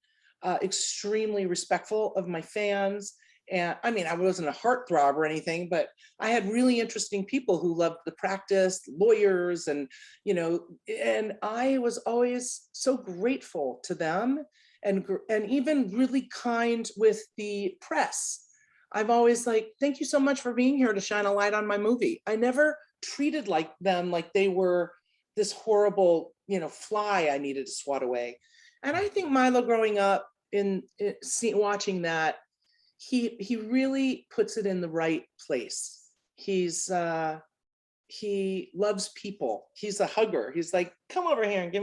extremely respectful of my fans. And I mean, I wasn't a heartthrob or anything, but I had really interesting people who loved the practice, lawyers, and, and I was always so grateful to them, and even really kind with the press. I've always like, thank you so much for being here to shine a light on my movie. I never treated them like they were this horrible, fly I needed to swat away. And I think Milo growing up watching that, he really puts it in the right place. He loves people. He's a hugger. He's like, come over here and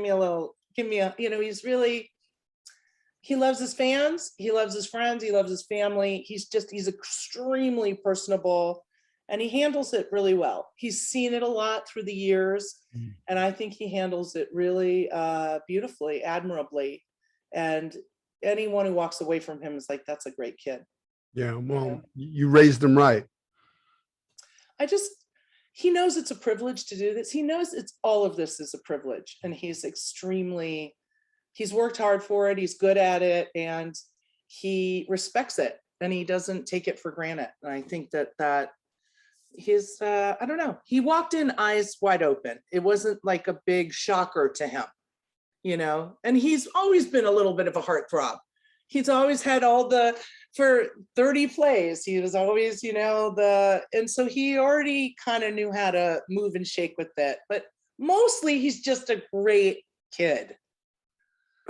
he loves his fans, he loves his friends, he loves his family. He's extremely personable, and he handles it really well. He's seen it a lot through the years, and I think he handles it really beautifully, admirably. And anyone who walks away from him is like, that's a great kid. Yeah, well, you raised him right. He knows it's a privilege to do this. He knows all of this is a privilege, and he's worked hard for it. He's good at it, and he respects it, and he doesn't take it for granted. And I think that I don't know, he walked in eyes wide open. It wasn't like a big shocker to him, and he's always been a little bit of a heartthrob. He's always had for 30 plays, he was always, and so he already kind of knew how to move and shake with it, but mostly he's just a great kid.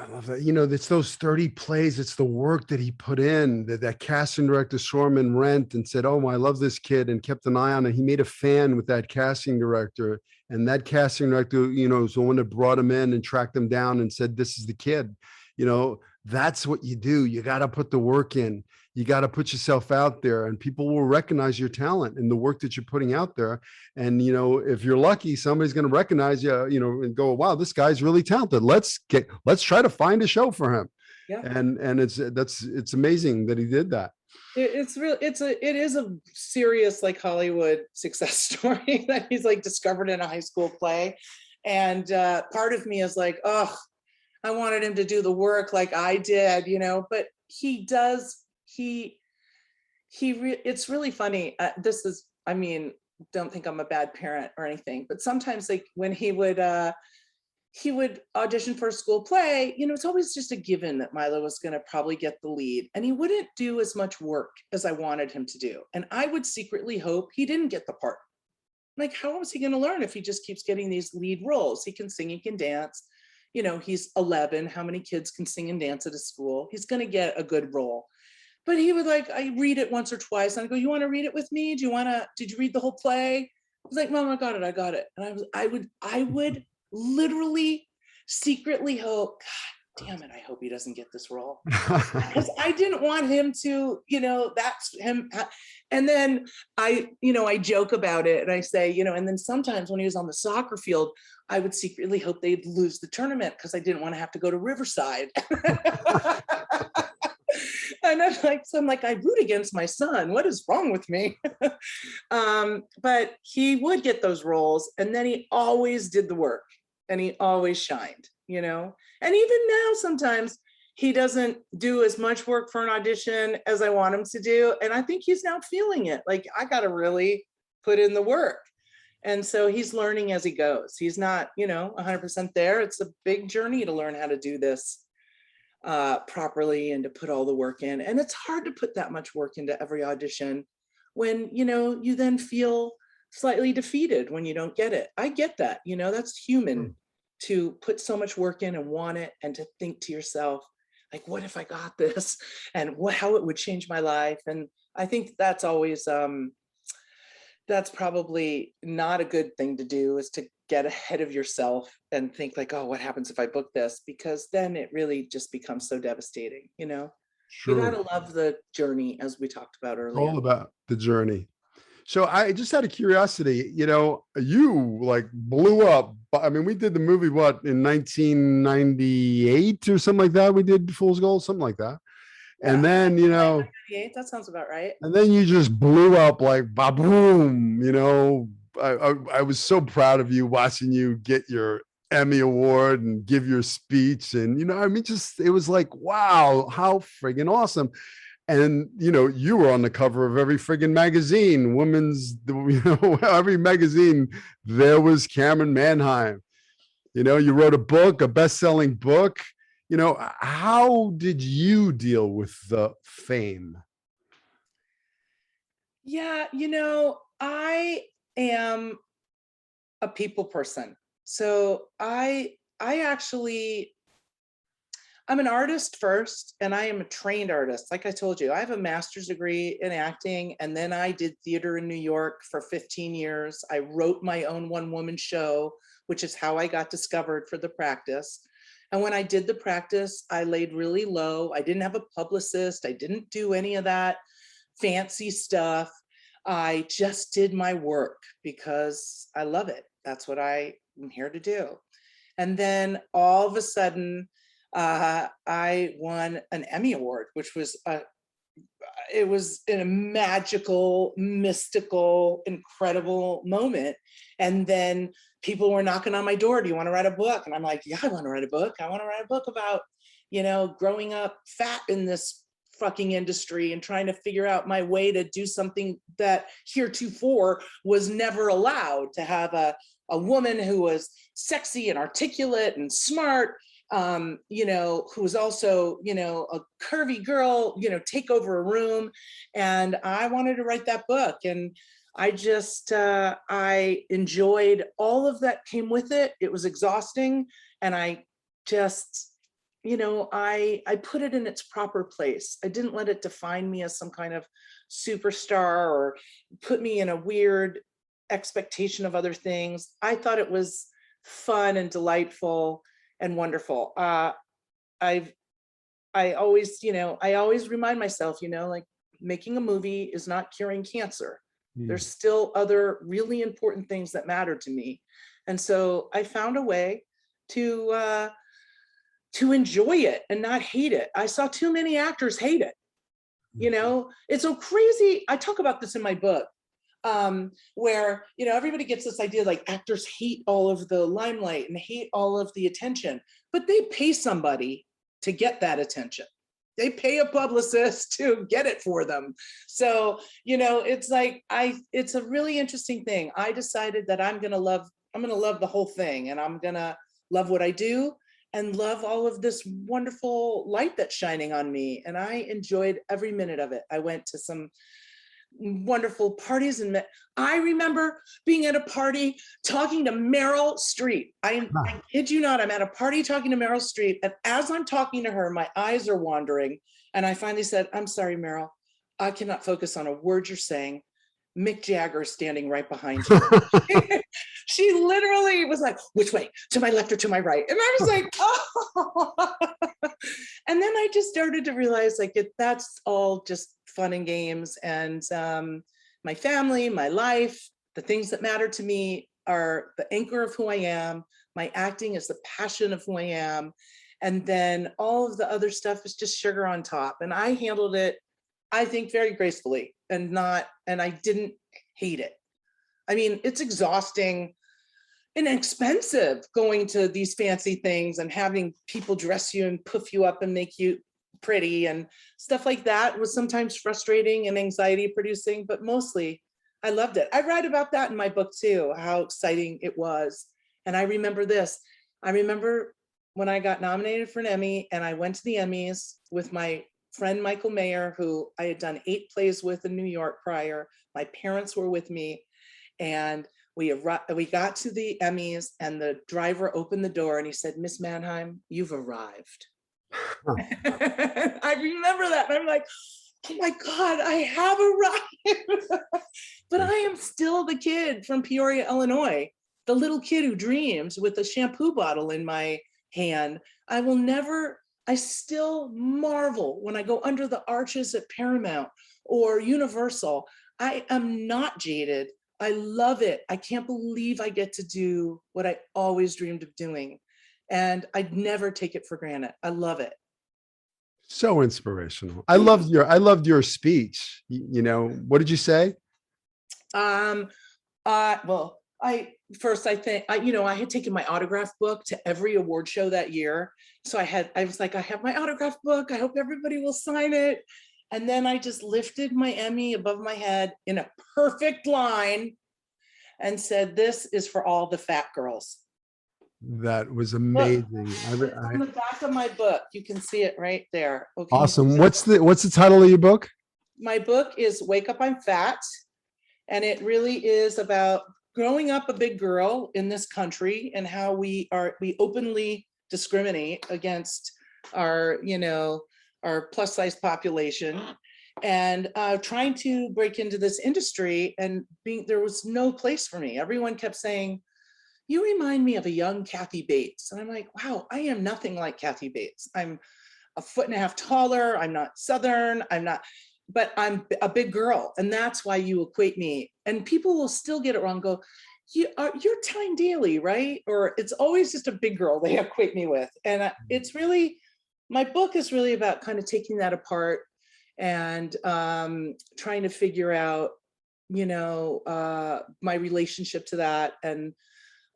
I love that. It's those 30 plays. It's the work that he put in, that casting director saw him in Rent and said, oh, I love this kid, and kept an eye on it. He made a fan with that casting director, and that casting director, was the one that brought him in and tracked him down and said, this is the kid. That's what you do. You got to put the work in. You got to put yourself out there, and people will recognize your talent and the work that you're putting out there. And, if you're lucky, somebody's going to recognize you, and go, wow, this guy's really talented. Let's try to find a show for him. Yeah. And it's amazing that he did that. It is a serious, like, Hollywood success story that he's like discovered in a high school play. And part of me is like, oh, I wanted him to do the work like I did, but he does. It's really funny. Don't think I'm a bad parent or anything, but sometimes, like, when he would audition for a school play, it's always just a given that Milo was going to probably get the lead, and he wouldn't do as much work as I wanted him to do. And I would secretly hope he didn't get the part. Like, how was he going to learn if he just keeps getting these lead roles? He can sing, he can dance. He's 11. How many kids can sing and dance at a school? He's going to get a good role. But he would, like, I read it once or twice, and I go, you want to read it with me? Did you read the whole play? I was like, Mom, I got it. And I would literally secretly hope, God damn it, I hope he doesn't get this role. Because I didn't want him to, that's him. And then I joke about it, and I say, and then sometimes when he was on the soccer field, I would secretly hope they'd lose the tournament because I didn't want to have to go to Riverside. And I'm like, I root against my son. What is wrong with me? But he would get those roles, and then he always did the work, and he always shined, And even now, sometimes he doesn't do as much work for an audition as I want him to do. And I think he's now feeling it. Like, I got to really put in the work. And so he's learning as he goes. He's not, 100% there. It's a big journey to learn how to do this properly and to put all the work in. And it's hard to put that much work into every audition when, you then feel slightly defeated when you don't get it. I get that, that's human to put so much work in and want it, and to think to yourself, like, what if I got this, and how it would change my life. And I think that's always, that's probably not a good thing to do, is to get ahead of yourself and think like, oh, what happens if I book this? Because then it really just becomes so devastating, Sure. You gotta love the journey, as we talked about earlier. All about the journey. So I just had a curiosity, you like blew up. I mean, we did the movie, in 1998 or something like that? We did Fool's Gold, something like that. Yeah. And then, that sounds about right. And then you just blew up like ba-boom, I was so proud of you watching you get your Emmy Award and give your speech. And, I mean, just, it was like, wow, how friggin' awesome. And, you were on the cover of every friggin' magazine, every magazine, there was Camryn Manheim. You wrote a book, a best-selling book. How did you deal with the fame? Yeah, I am a people person. So I'm an artist first, and I am a trained artist. Like I told you, I have a master's degree in acting, and then I did theater in New York for 15 years. I wrote my own one-woman show, which is how I got discovered for the practice. And when I did the practice, I laid really low. I didn't have a publicist. I didn't do any of that fancy stuff. I just did my work because I love it. That's what I am here to do. And then all of a sudden, I won an Emmy Award, which was it was a magical, mystical, incredible moment. And then people were knocking on my door. Do you want to write a book? And I'm like, yeah, I want to write a book. I want to write a book about, growing up fat in this fucking industry and trying to figure out my way to do something that heretofore was never allowed, to have a woman who was sexy and articulate and smart, who was also, a curvy girl, take over a room. And I wanted to write that book. And I just, I enjoyed all of that came with it. It was exhausting. And I just, I put it in its proper place. I didn't let it define me as some kind of superstar or put me in a weird expectation of other things. I thought it was fun and delightful and wonderful. I always remind myself, like making a movie is not curing cancer. There's still other really important things that matter to me. And so I found a way to enjoy it and not hate it. I saw too many actors hate it. It's so crazy. I talk about this in my book, where, everybody gets this idea like actors hate all of the limelight and hate all of the attention, but they pay somebody to get that attention. They pay a publicist to get it for them. So, it's like, it's a really interesting thing. I decided that I'm going to love the whole thing, and I'm going to love what I do and love all of this wonderful light that's shining on me. And I enjoyed every minute of it. I went to some wonderful parties, and I remember being at a party talking to Meryl Streep. I kid you not, I'm at a party talking to Meryl Streep, and as I'm talking to her, my eyes are wandering, and I finally said, I'm sorry, Meryl, I cannot focus on a word you're saying. Mick Jagger is standing right behind you. She literally was like, which way, to my left or to my right? And I was like, oh. And then I just started to realize like that's all just fun and games. And my family, my life, the things that matter to me are the anchor of who I am. My acting is the passion of who I am. And then all of the other stuff is just sugar on top. And I handled it, I think, very gracefully and I didn't hate it. I mean, it's exhausting and expensive going to these fancy things and having people dress you and puff you up and make you pretty and stuff like that was sometimes frustrating and anxiety producing, but mostly I loved it. I write about that in my book too, how exciting it was. And I remember this. I remember when I got nominated for an Emmy and I went to the Emmys with my friend Michael Mayer, who I had done 8 plays with in New York prior. My parents were with me, and we got to the Emmys, and the driver opened the door and he said, Miss Manheim, you've arrived. I remember that. And I'm like, oh my God, I have arrived. But I am still the kid from Peoria, Illinois, the little kid who dreams with a shampoo bottle in my hand. I still marvel when I go under the arches at Paramount or Universal. I am not jaded. I love it. I can't believe I get to do what I always dreamed of doing. And I'd never take it for granted. I love it. So inspirational. I loved your speech. What did you say? Well, I think, I had taken my autograph book to every award show that year. So I was like, I have my autograph book. I hope everybody will sign it. And then I just lifted my Emmy above my head in a perfect line and said, this is for all the fat girls. That was Look, amazing. it's on the back of my book. You can see it right there. Okay. Awesome. What's the title of your book? My book is Wake Up, I'm Fat. And it really is about growing up a big girl in this country and how we openly discriminate against our plus size population, and trying to break into this industry, and there was no place for me. Everyone kept saying, you remind me of a young Kathy Bates. And I'm like, wow, I am nothing like Kathy Bates. I'm a 1.5 feet taller. I'm not Southern. But I'm a big girl. And that's why you equate me. And people will still get it wrong, go, you're Tyne Daly, right? Or it's always just a big girl they equate me with. And it's really, my book is really about kind of taking that apart and trying to figure out, my relationship to that, and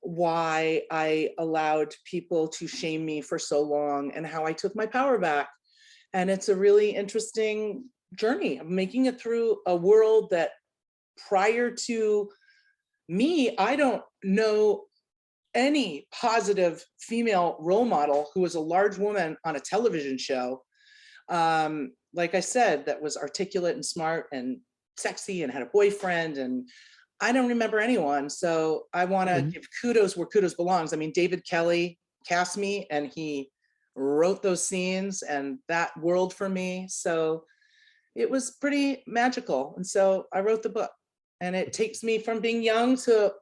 why I allowed people to shame me for so long, and how I took my power back. And it's a really interesting journey of making it through a world that prior to me, I don't know any positive female role model who was a large woman on a television show. Like I said, that was articulate and smart and sexy and had a boyfriend, and I don't remember anyone. So I want to give kudos where kudos belongs. I mean, David Kelly cast me and he wrote those scenes and that world for me. So it was pretty magical. And so I wrote the book, and it takes me from being young to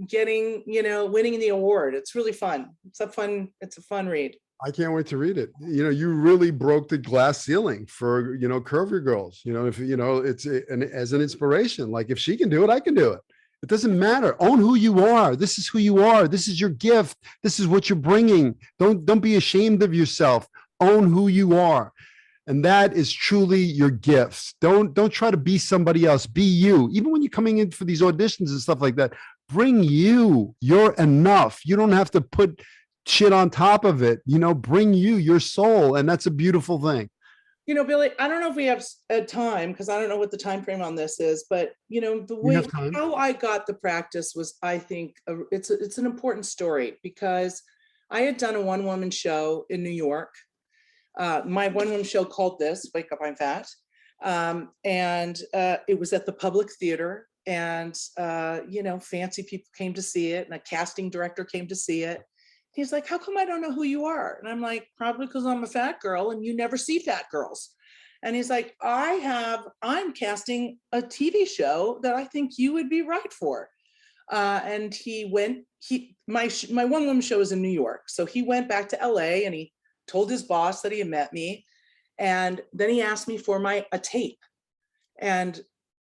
getting, winning the award. It's really fun. It's a fun read. I can't wait to read it. You really broke the glass ceiling for, curvy girls, if, it's as an inspiration. Like, if she can do it, I can do it. It doesn't matter. Own who you are. This is who you are. This is your gift. This is what you're bringing. Don't be ashamed of yourself. Own who you are. And that is truly your gifts. Don't try to be somebody else. Be you. Even when you're coming in for these auditions and stuff like that, bring you. You're enough. You don't have to put shit on top of it. Bring your soul. And that's a beautiful thing. Billy, I don't know if we have time, because I don't know what the time frame on this is, but the way how I got the practice was, I think it's an important story, because I had done a one-woman show in New York. My one-woman show called this Wake Up, I'm Fat. And it was at the Public Theater, and fancy people came to see it, and a casting director came to see it. He's like, how come I don't know who you are? And I'm like, probably because I'm a fat girl and you never see fat girls. And he's like, I'm casting a TV show that I think you would be right for. And my one-woman show is in New York. So he went back to LA and he told his boss that he had met me. And then he asked me for a tape, and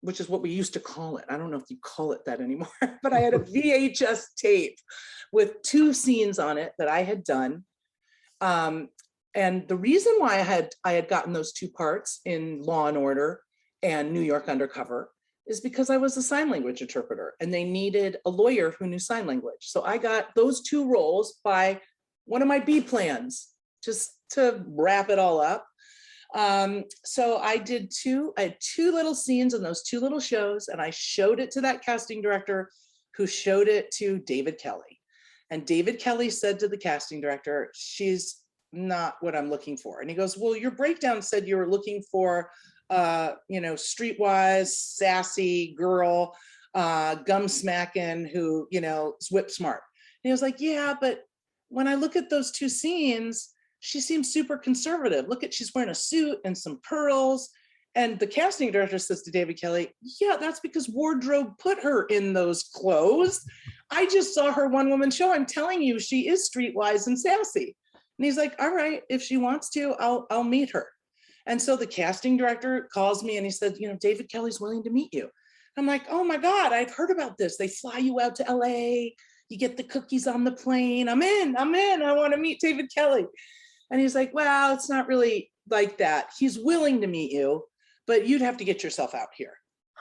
which is what we used to call it. I don't know if you call it that anymore, but I had a VHS tape with 2 scenes on it that I had done. And the reason why I had gotten those 2 parts in Law and Order and New York Undercover is because I was a sign language interpreter, and they needed a lawyer who knew sign language. So I got those 2 roles by one of my B plans, just to wrap it all up. So I had 2 little scenes in those 2 little shows, and I showed it to that casting director, who showed it to David Kelly. And David Kelly said to the casting director, she's not what I'm looking for. And he goes, well, your breakdown said you were looking for, streetwise, sassy girl, gum smacking, who, is whip smart. And he was like, yeah, but when I look at those 2 scenes, she seems super conservative. She's wearing a suit and some pearls. And the casting director says to David Kelly, yeah, that's because wardrobe put her in those clothes. I just saw her one-woman show. I'm telling you, she is streetwise and sassy. And he's like, all right, if she wants to, I'll meet her. And so the casting director calls me and he said, David Kelly's willing to meet you. I'm like, oh my God, I've heard about this. They fly you out to LA. You get the cookies on the plane. I'm in. I want to meet David Kelly. And he's like, well, it's not really like that. He's willing to meet you, but you'd have to get yourself out here.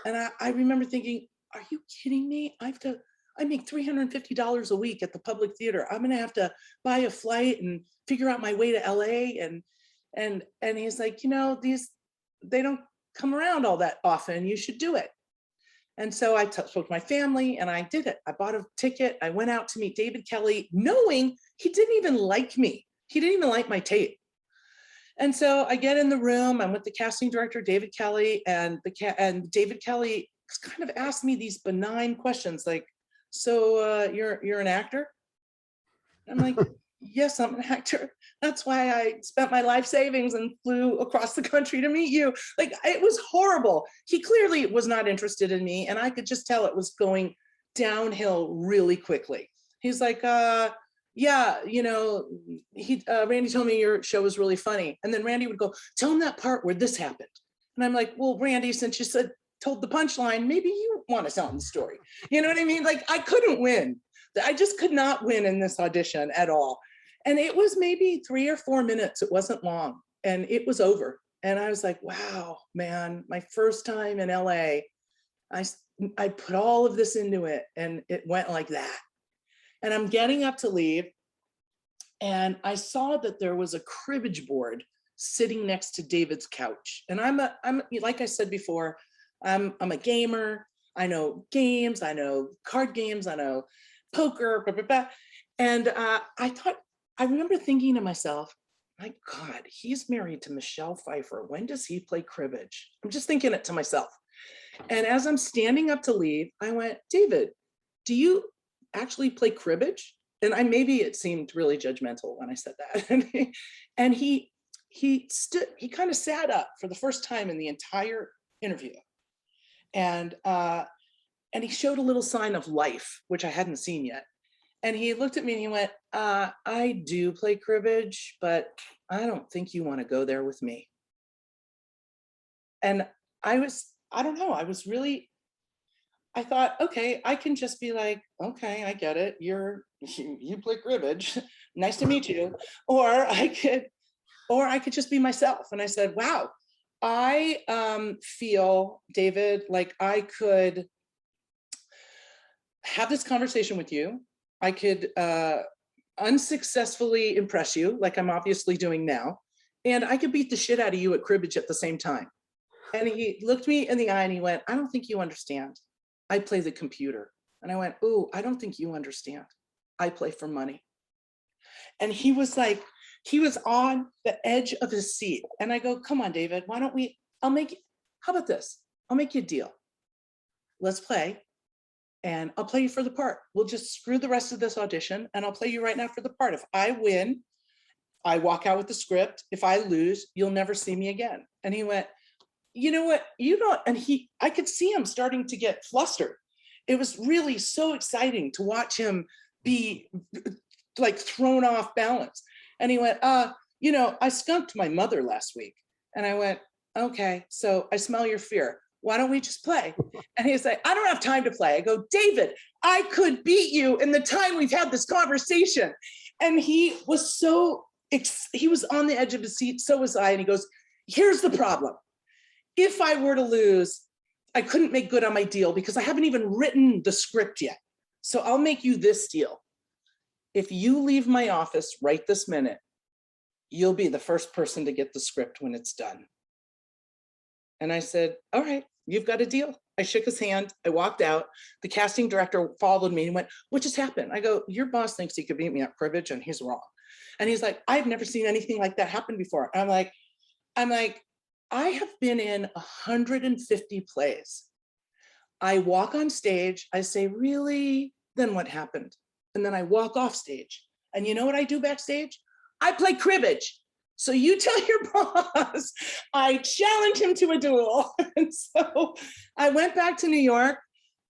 And I remember thinking, are you kidding me? I make $350 a week at the Public Theater. I'm gonna have to buy a flight and figure out my way to LA. And he's like, you know, they don't come around all that often. You should do it. And so I spoke to my family and I did it. I bought a ticket. I went out to meet David Kelley, knowing he didn't even like me. He didn't even like my tape. And so I get in the room, I'm with the casting director, David Kelley, and David Kelley kind of asked me these benign questions like, so you're an actor? I'm like, yes, I'm an actor. That's why I spent my life savings and flew across the country to meet you. Like, it was horrible. He clearly was not interested in me, and I could just tell it was going downhill really quickly. He's like, yeah, you know, Randy told me your show was really funny. And then Randy would go, tell him that part where this happened. And I'm like, well, Randy, since you told the punchline, maybe you want to tell him the story. You know what I mean? Like, I couldn't win. I just could not win in this audition at all. And it was maybe 3 or 4 minutes. It wasn't long. And it was over. And I was like, wow, man, my first time in LA, I put all of this into it and it went like that. And I'm getting up to leave. And I saw that there was a cribbage board sitting next to David's couch. And I'm like I said before, I'm a gamer. I know games, I know card games, I know poker, blah, blah, blah. And I remember thinking to myself, my God, he's married to Michelle Pfeiffer. When does he play cribbage? I'm just thinking it to myself. And as I'm standing up to leave, I went, David, do you actually play cribbage? And maybe it seemed really judgmental when I said that. And he kind of sat up for the first time in the entire interview. And he showed a little sign of life, which I hadn't seen yet. And he looked at me and he went, I do play cribbage, but I don't think you want to go there with me. And I don't know, I thought, okay, I can just be like, okay, I get it. You play cribbage. Nice to meet you. Or I could just be myself. And I said, wow, I feel, David, like I could have this conversation with you. I could unsuccessfully impress you, like I'm obviously doing now. And I could beat the shit out of you at cribbage at the same time. And he looked me in the eye and he went, I don't think you understand. I play the computer. And I went, ooh, I don't think you understand. I play for money. And he was like, he was on the edge of his seat. And I go, come on, David, why don't we, how about this? I'll make you a deal. Let's play. And I'll play you for the part. We'll just screw the rest of this audition and I'll play you right now for the part. If I win, I walk out with the script. If I lose, you'll never see me again. And he went, you know what, you don't, and I could see him starting to get flustered. It was really so exciting to watch him be like thrown off balance. And he went, you know, I skunked my mother last week. And I went, okay, so I smell your fear. Why don't we just play? And he's like, I don't have time to play. I go, David, I could beat you in the time we've had this conversation. And he was he was on the edge of his seat, so was I. And he goes, here's the problem. If I were to lose, I couldn't make good on my deal because I haven't even written the script yet. So I'll make you this deal. If you leave my office right this minute, you'll be the first person to get the script when it's done. And I said, all right, you've got a deal. I shook his hand. I walked out. The casting director followed me and went, what just happened? I go, your boss thinks he could beat me at cribbage and he's wrong. And he's like, I've never seen anything like that happen before. And I'm like, I have been in 150 plays. I walk on stage, I say, really? Then what happened? And then I walk off stage. And you know what I do backstage? I play cribbage. So you tell your boss, I challenge him to a duel. And so I went back to New York.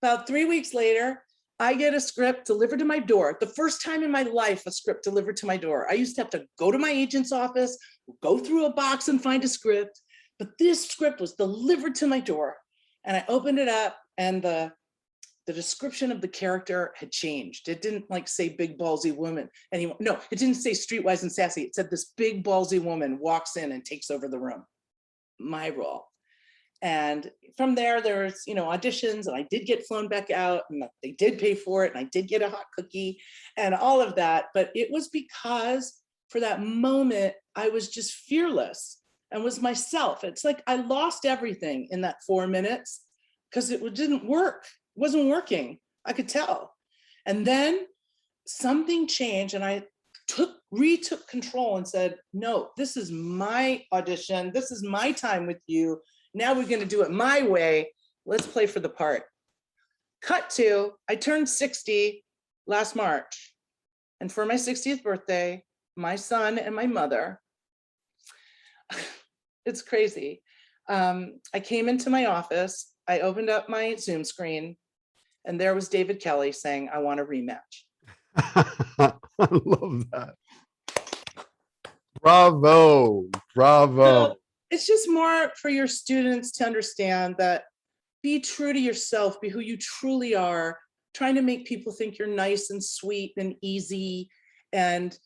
About 3 weeks later, I get a script delivered to my door. The first time in my life, a script delivered to my door. I used to have to go to my agent's office, go through a box and find a script. But this script was delivered to my door. And I opened it up and the description of the character had changed. It didn't like say big ballsy woman anymore. No, it didn't say streetwise and sassy. It said this big ballsy woman walks in and takes over the room. My role. And from there's, auditions, and I did get flown back out, and they did pay for it, and I did get a hot cookie and all of that. But it was because for that moment, I was just fearless and was myself. It's like I lost everything in that 4 minutes because it didn't work. It wasn't working. I could tell. And then something changed, and I retook control and said, no, this is my audition. This is my time with you. Now we're going to do it my way. Let's play for the part. Cut to, I turned 60 last March. And for my 60th birthday, my son and my mother, it's crazy. I came into my office, I opened up my Zoom screen, and there was David Kelly saying, I want a rematch. I love that. Bravo. Bravo. So it's just more for your students to understand that be true to yourself, be who you truly are. Trying to make people think you're nice and sweet and easy and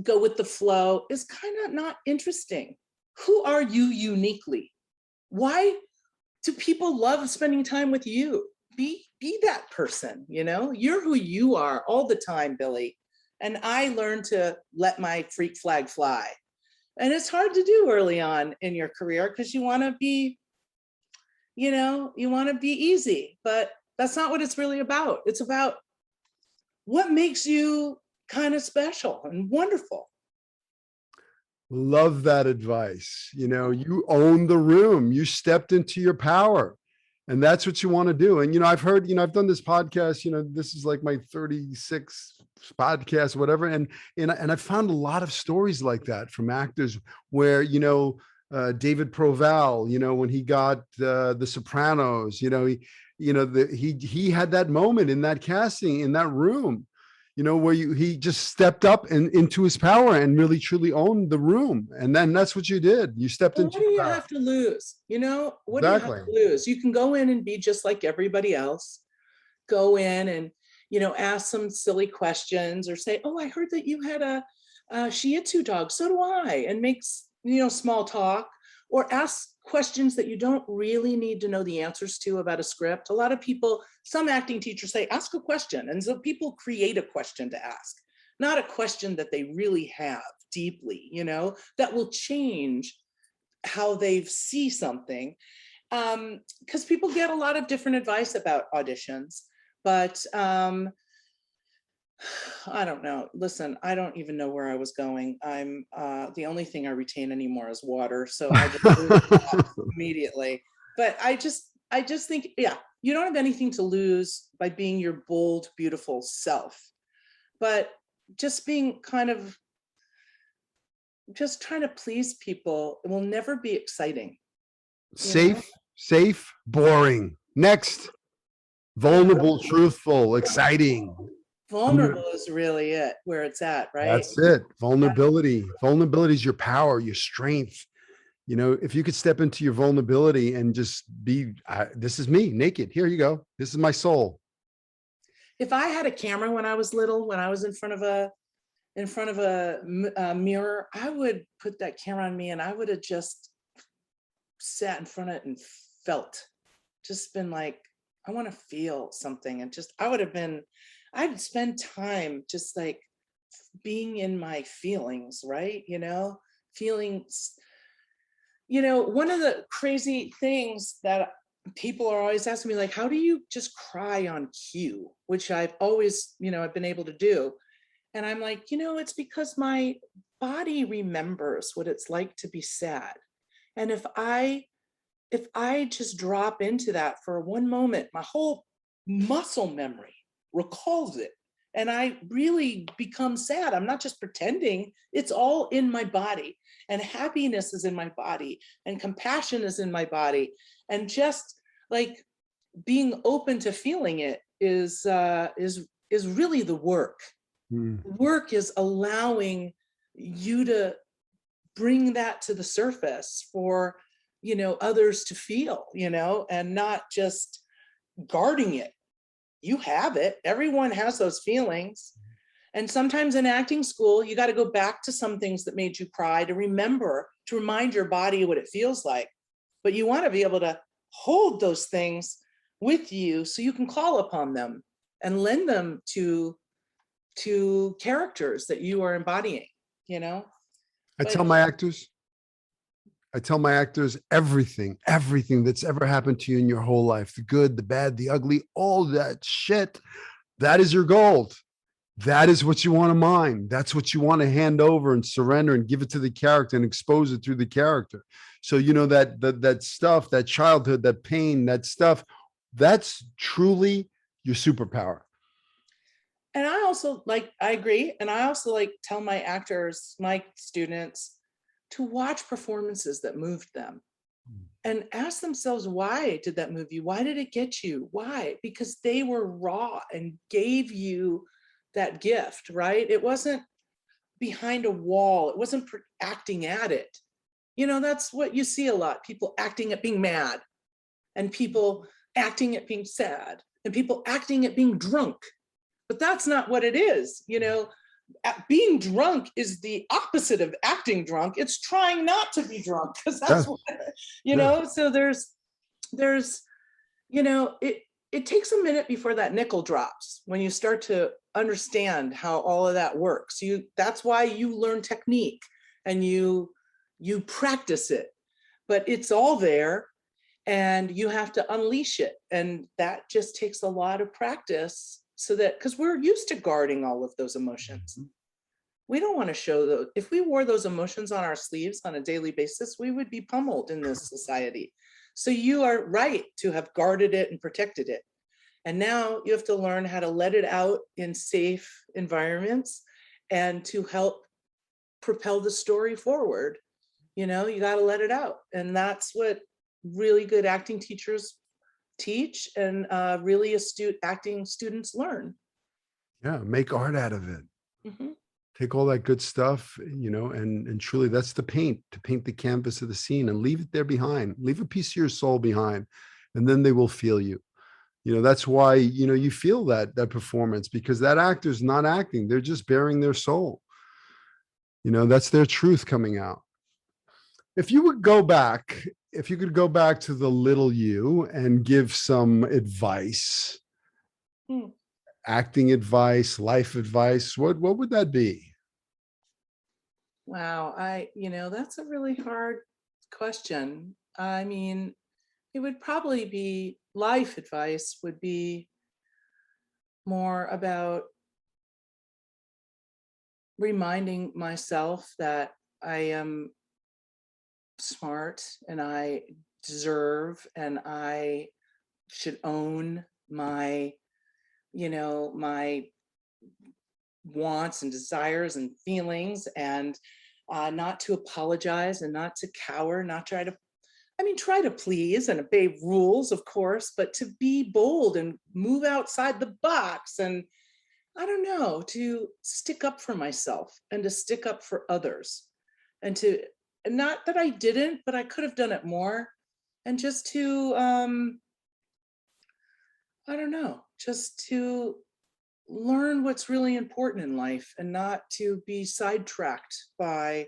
go with the flow is kind of not interesting. Who are you uniquely? Why do people love spending time with you? Be that person, you're who you are all the time, Billy. And I learned to let my freak flag fly. And it's hard to do early on in your career because you want to be, you want to be easy, but that's not what it's really about. It's about what makes you kind of special and wonderful. Love that advice. You own the room. You stepped into your power. And that's what you want to do. And, I've heard, I've done this podcast, this is like my 36th podcast, whatever. And I found a lot of stories like that from actors where, David Proval, when he got The Sopranos, he had that moment in that casting, in that room, where he just stepped up and into his power and really truly owned the room. And then that's what you did. You stepped into. What do you have to lose? What do you have to lose? You can go in and be just like everybody else. Go in and, ask some silly questions or say, oh, I heard that you had a Shih Tzu dog. So do I. And make, small talk, or ask questions that you don't really need to know the answers to about a script. A lot of people, some acting teachers say, ask a question. And so people create a question to ask, not a question that they really have deeply, that will change how they see something. Because people get a lot of different advice about auditions, but I don't know. Listen, I don't even know where I was going. I'm the only thing I retain anymore is water. So I just immediately. But I just think, you don't have anything to lose by being your bold, beautiful self. But just being just trying to please people, it will never be exciting. Safe, boring. Next. Vulnerable, truthful, exciting. Vulnerable is really it, where it's at, right? That's it. Vulnerability. Vulnerability is your power, your strength. If you could step into your vulnerability and just be, this is me, naked. Here you go. This is my soul. If I had a camera when I was little, when I was in front of a mirror, I would put that camera on me and I would have just sat in front of it and felt, just been like, I want to feel something. And I'd spend time just like being in my feelings, right? Feelings, one of the crazy things that people are always asking me, like, how do you just cry on cue? Which I've always, I've been able to do. And I'm like, it's because my body remembers what it's like to be sad. And if I just drop into that for one moment, my whole muscle memory recalls it. And I really become sad. I'm not just pretending, it's all in my body. And happiness is in my body. And compassion is in my body. And just like being open to feeling it is really the work. Work is allowing you to bring that to the surface for, others to feel, and not just guarding it. You have it. Everyone has those feelings. And sometimes in acting school, you got to go back to some things that made you cry to remind your body what it feels like. But you want to be able to hold those things with you so you can call upon them and lend them to characters that you are embodying, you know? I But tell my actors, everything that's ever happened to you in your whole life, the good, the bad, the ugly, all that shit, that is your gold. That is what you want to mine. That's what you want to hand over and surrender and give it to the character and expose it through the character. So, you know, that stuff, that childhood, that pain, that stuff, that's truly your superpower. and I agree. And I also like tell my actors, my students, to watch performances that moved them and ask themselves, why did that move you? Why did it get you? Why? Because they were raw and gave you that gift, right? It wasn't behind a wall. It wasn't acting at it. You know, that's what you see a lot. People acting at being mad, and people acting at being sad, and people acting at being drunk. But that's not what it is. You know, being drunk is the opposite of acting drunk. It's trying not to be drunk, because that's what, you know, so there's, you know, it takes a minute before that nickel drops when you start to understand how all of that works. That's why you learn technique and you practice it, but it's all there and you have to unleash it. And that just takes a lot of practice, so that, because we're used to guarding all of those emotions. We don't want to show those. If we wore those emotions on our sleeves on a daily basis, we would be pummeled in this society. So you are right to have guarded it and protected it. And now you have to learn how to let it out in safe environments and to help propel the story forward. You know, you got to let it out. And that's what really good acting teachers teach, and really astute acting students learn. Yeah, make art out of it. Mm-hmm. Take all that good stuff, you know, and truly that's the paint, to paint the canvas of the scene and leave it there behind. Leave a piece of your soul behind, and then they will feel you. You know, that's why, you know, you feel that performance, because that actor's not acting. They're just bearing their soul. You know, that's their truth coming out. If you could go back to the little you and give some advice, acting advice, life advice, what would that be? Wow, you know, that's a really hard question. I mean, it would probably be, life advice would be more about reminding myself that I am smart and I deserve and I should own my, you know, my wants and desires and feelings, and not to apologize and not to cower, not try to, try to please and obey rules, of course, but to be bold and move outside the box, and I don't know, to stick up for myself and to stick up for others, and to, not that I didn't, but I could have done it more, and just to, I don't know, just to learn what's really important in life and not to be sidetracked by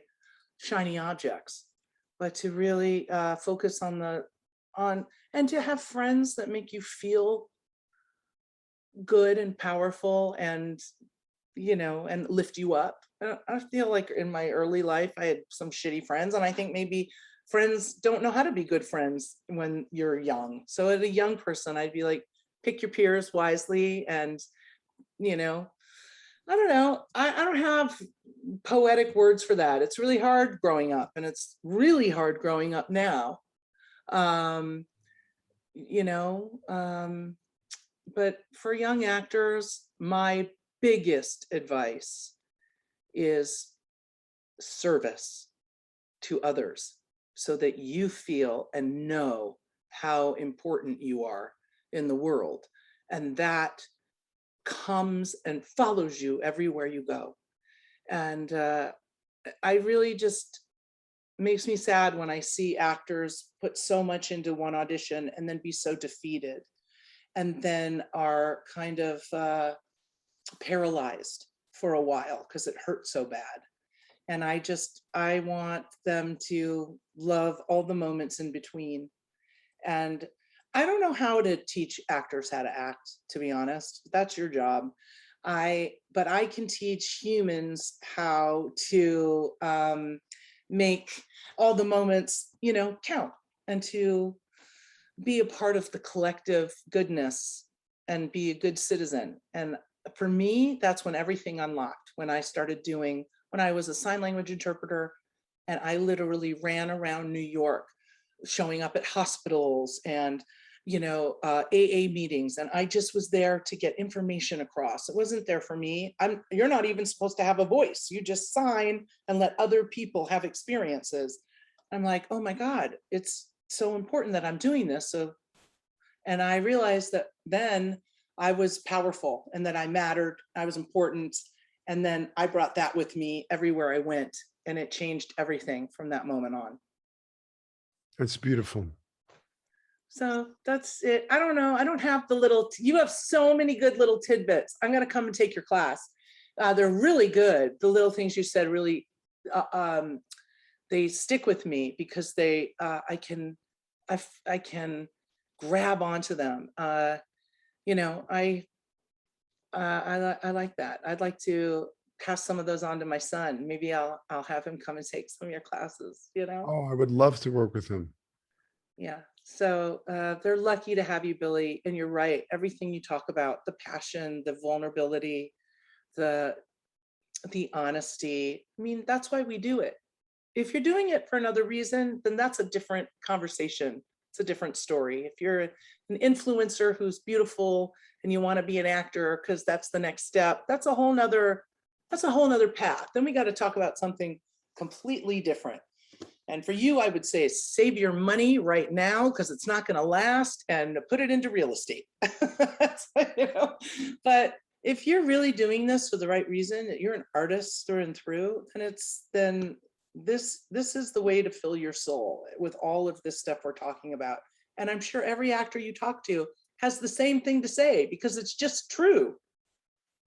shiny objects, but to really focus on and to have friends that make you feel good and powerful, and you know, and lift you up. I feel like in my early life I had some shitty friends, and I think maybe friends don't know how to be good friends when you're young. So as a young person, I'd be like, pick your peers wisely, and you know, I don't know, I don't have poetic words for that. It's really hard growing up, and it's really hard growing up now. um you know, but for young actors, my biggest advice is service to others, so that you feel and know how important you are in the world, and that comes and follows you everywhere you go. And I really just, makes me sad when I see actors put so much into one audition and then be so defeated, and then are kind of paralyzed for a while because it hurts so bad. And I want them to love all the moments in between, and I don't know how to teach actors how to act, to be honest. That's your job. But I can teach humans how to make all the moments, count, and to be a part of the collective goodness and be a good citizen. And for me, that's when everything unlocked, when I was a sign language interpreter, and I literally ran around New York, showing up at hospitals and AA meetings, and I just was there to get information across. It wasn't there for me. You're not even supposed to have a voice. You just sign and let other people have experiences. I'm like, oh my God, it's so important that I'm doing this. And I realized that then I was powerful and that I mattered, I was important. And then I brought that with me everywhere I went, and it changed everything from that moment on. That's beautiful. So that's it. I don't know. I don't have you have so many good little tidbits. I'm going to come and take your class. They're really good. The little things you said really, they stick with me because I can grab onto them. I like that. I'd like to pass some of those on to my son. Maybe I'll have him come and take some of your classes, Oh, I would love to work with him. Yeah. So they're lucky to have you, Billy. And you're right. Everything you talk about, the passion, the vulnerability, the honesty. I mean, that's why we do it. If you're doing it for another reason, then that's a different conversation. It's a different story. If you're an influencer who's beautiful and you want to be an actor because that's the next step, that's a whole nother path. Then we got to talk about something completely different. And for you, I would say save your money right now because it's not going to last, and put it into real estate. But if you're really doing this for the right reason, you're an artist through and through, then this is the way to fill your soul with all of this stuff we're talking about. And I'm sure every actor you talk to has the same thing to say because it's just true.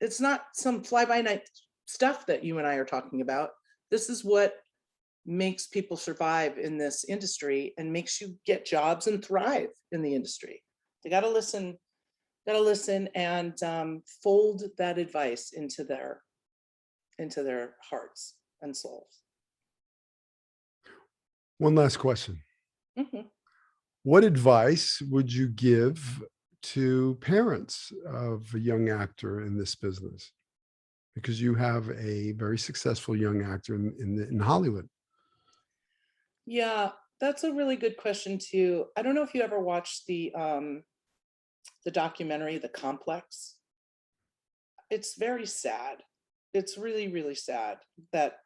It's not some fly-by-night stuff that you and I are talking about. This is what makes people survive in this industry and makes you get jobs and thrive in the industry. They got to listen and fold that advice into their hearts and souls. One last question. Mm-hmm. What advice would you give to parents of a young actor in this business? Because you have a very successful young actor in Hollywood. Yeah, that's a really good question too. I don't know if you ever watched the documentary, The Complex. It's very sad. It's really, really sad that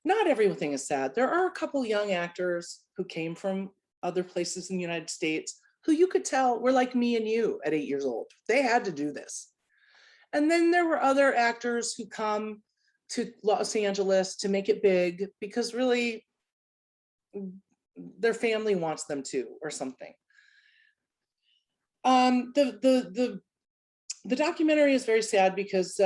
not everything is sad. There are a couple young actors who came from other places in the United States who you could tell were like me and you at 8 years old. They had to do this. And then there were other actors who come to Los Angeles to make it big because really their family wants them to, or something. The documentary is very sad because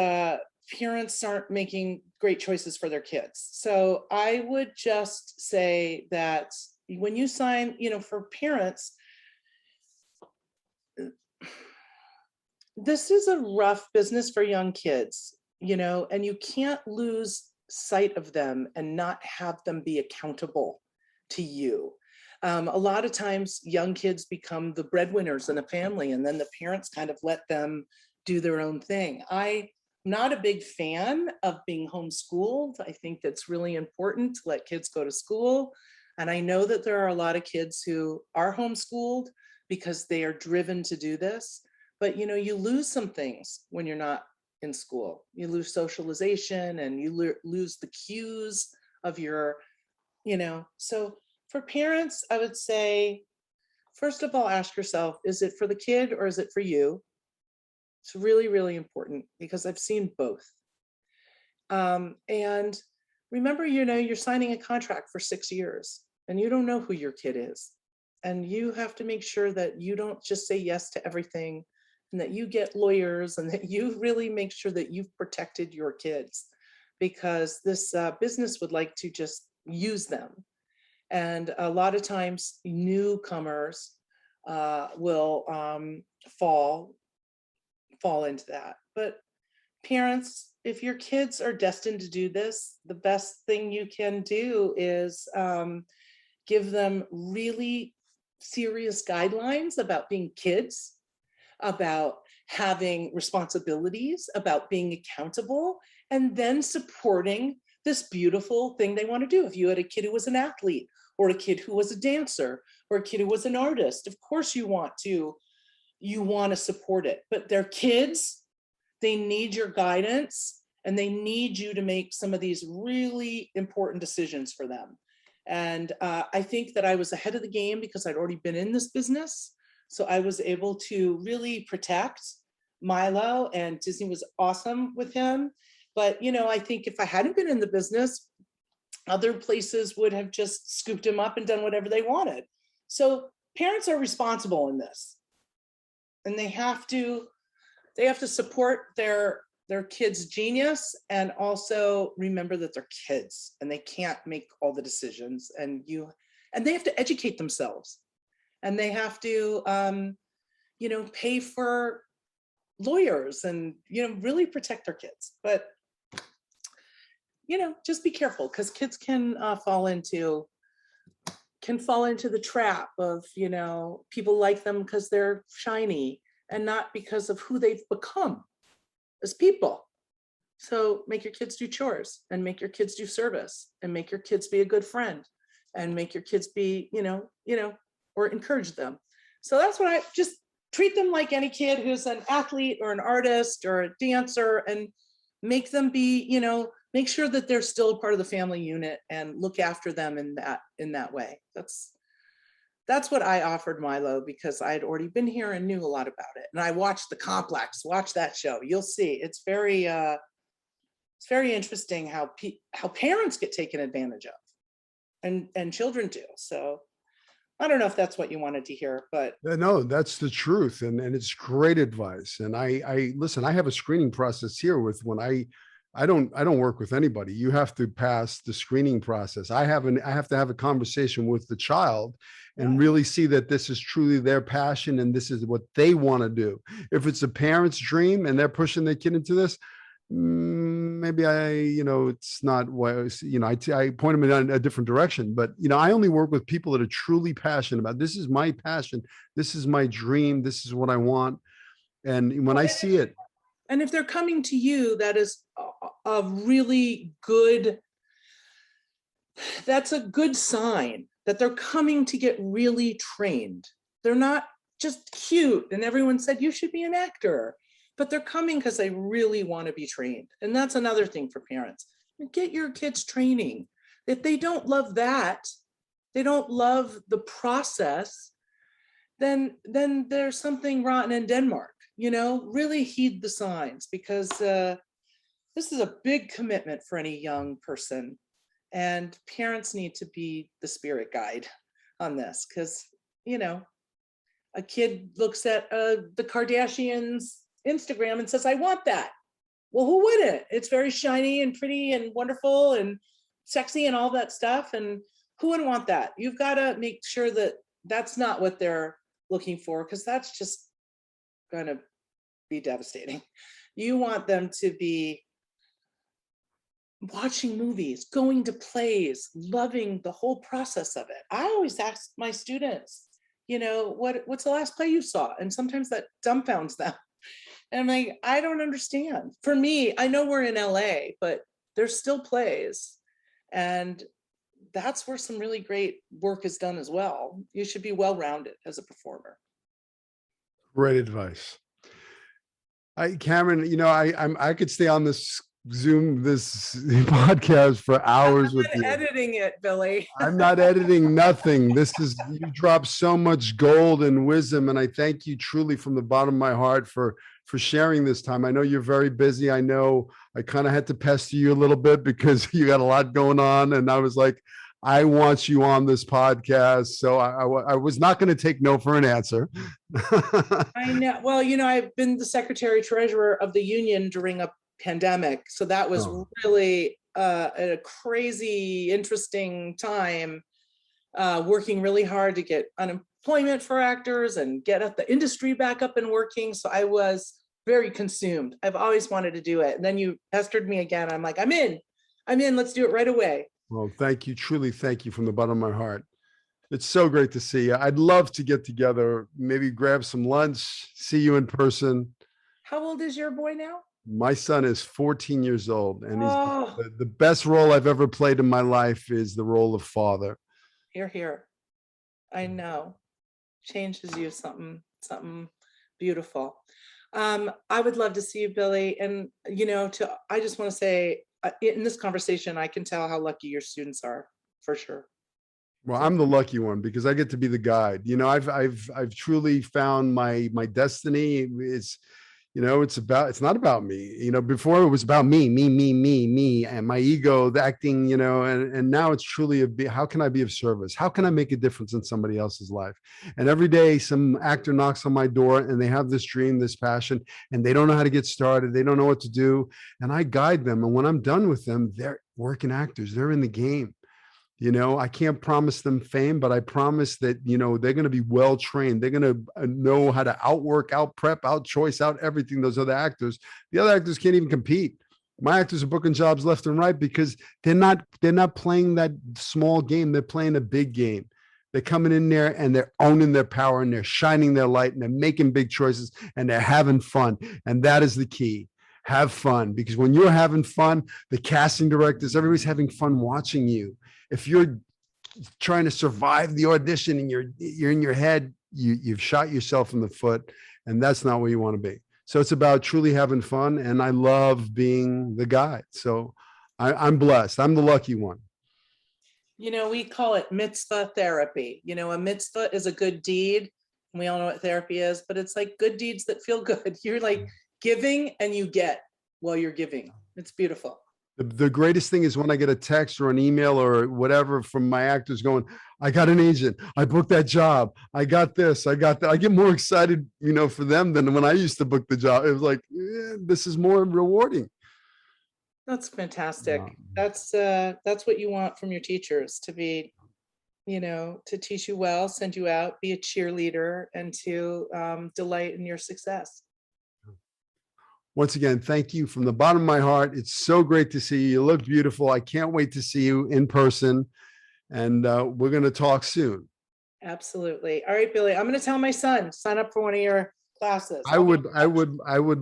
parents aren't making great choices for their kids. So I would just say that when you sign, for parents, this is a rough business for young kids, and you can't lose sight of them and not have them be accountable to you. A lot of times young kids become the breadwinners in a family, and then the parents kind of let them do their own thing. I'm not a big fan of being homeschooled. I think that's really important to let kids go to school. And I know that there are a lot of kids who are homeschooled because they are driven to do this. But you lose some things when you're not in school. You lose socialization and you lose the cues of your, so for parents, I would say, first of all, ask yourself, is it for the kid or is it for you? It's really, really important because I've seen both. And remember, you're signing a contract for 6 years and you don't know who your kid is. And you have to make sure that you don't just say yes to everything, and that you get lawyers, and that you really make sure that you've protected your kids, because this business would like to just use them. And a lot of times newcomers will fall into that. But parents, if your kids are destined to do this, the best thing you can do is give them really serious guidelines about being kids, about having responsibilities, about being accountable, and then supporting this beautiful thing they want to do. If you had a kid who was an athlete, or a kid who was a dancer, or a kid who was an artist, of course you want to support it. But they're kids, they need your guidance, and they need you to make some of these really important decisions for them. And I think that I was ahead of the game because I'd already been in this business. So I was able to really protect Milo, and Disney was awesome with him. But, I think if I hadn't been in the business, other places would have just scooped him up and done whatever they wanted. So parents are responsible in this, and they have to support their kids' genius, and also remember that they're kids and they can't make all the decisions, and they have to educate themselves, and they have to pay for lawyers, and really protect their kids. But just be careful, because kids can fall into the trap of people like them because they're shiny and not because of who they've become as people. So make your kids do chores, and make your kids do service, and make your kids be a good friend, and make your kids be, or encourage them. So that's what I just treat them like any kid who's an athlete or an artist or a dancer, and make them be, make sure that they're still a part of the family unit, and look after them in that way. That's what I offered Milo, because I had already been here and knew a lot about it. And I watched The Complex, watch that show. You'll see, it's very interesting how parents get taken advantage of, and children do. So I don't know if that's what you wanted to hear, but No, that's the truth. And it's great advice. And I listen, I have a screening process here with when I don't work with anybody. You have to pass the screening process. I have to have a conversation with the child and really see that this is truly their passion and this is what they want to do. If it's a parent's dream and they're pushing their kid into this, maybe it's not what I point them in a different direction. But I only work with people that are truly passionate about this. Is my passion, this is my dream, this is what I want. And when I see it, and if they're coming to you, that is a really good, that's a good sign that they're coming to get really trained. They're not just cute and everyone said you should be an actor, but they're coming because they really want to be trained. And that's another thing for parents. Get your kids training. If they don't love that, they don't love the process, then there's something rotten in Denmark. Really heed the signs, because this is a big commitment for any young person, and parents need to be the spirit guide on this, because a kid looks at the Kardashians' Instagram and says, I want that. Well, who wouldn't? It's very shiny and pretty and wonderful and sexy and all that stuff, and who wouldn't want that? You've got to make sure that that's not what they're looking for, because that's just going to be devastating. You want them to be watching movies, going to plays, loving the whole process of it. I always ask my students, what's the last play you saw? And sometimes that dumbfounds them. And I'm like, I don't understand. For me, I know we're in LA, but there's still plays. And that's where some really great work is done as well. You should be well-rounded as a performer. Great advice. Camryn, I could stay on this Zoom, this podcast for hours with you. Editing it, Billy. I'm not editing nothing. You drop so much gold and wisdom, and I thank you truly from the bottom of my heart for sharing this time. I know you're very busy. I know I kind of had to pester you a little bit because you got a lot going on, and I was like, I want you on this podcast. So I was not going to take no for an answer. I know. Well, I've been the secretary treasurer of the union during a pandemic. So that was really a crazy, interesting time, working really hard to get employment for actors and get the industry back up and working. So I was very consumed. I've always wanted to do it. And then you pestered me again. I'm like, I'm in, let's do it right away. Well, thank you. Truly, thank you from the bottom of my heart. It's so great to see you. I'd love to get together, maybe grab some lunch, see you in person. How old is your boy now? My son is 14 years old, and Oh, he's the best role I've ever played in my life is the role of father. here, here. I know. Changes you something beautiful. I would love to see you, Billy. And, I just want to say in this conversation, I can tell how lucky your students are, for sure. Well, I'm the lucky one because I get to be the guide. I've truly found my destiny. It's not about me. Before it was about me, and my ego, the acting, and now it's truly how can I be of service? How can I make a difference in somebody else's life? And every day some actor knocks on my door and they have this dream, this passion, and they don't know how to get started. They don't know what to do. And I guide them. And when I'm done with them, they're working actors. They're in the game. I can't promise them fame, but I promise that, they're going to be well trained. They're going to know how to outwork, out prep, out choice, out everything those other actors. The other actors can't even compete. My actors are booking jobs left and right because they're not playing that small game. They're playing a big game. They're coming in there and they're owning their power and they're shining their light and they're making big choices and they're having fun. And that is the key. Have fun, because when you're having fun, the casting directors, everybody's having fun watching you. If you're trying to survive the audition and you're in your head, you've shot yourself in the foot, and that's not where you want to be. So it's about truly having fun, and I love being the guy. So I'm blessed. I'm the lucky one. We call it mitzvah therapy. A mitzvah is a good deed. We all know what therapy is, but it's like good deeds that feel good. You're like giving and you get while you're giving. It's beautiful. The greatest thing is when I get a text or an email or whatever from my actors going, I got an agent, I booked that job, I got this, I got that. I get more excited, for them than when I used to book the job. It was like, this is more rewarding. That's fantastic. That's what you want from your teachers, to be, to teach you well, send you out, be a cheerleader, and to delight in your success. Once again, thank you from the bottom of my heart. It's so great to see you. You look beautiful. I can't wait to see you in person. And we're going to talk soon. Absolutely. All right, Billy, I'm going to tell my son, sign up for one of your classes. I would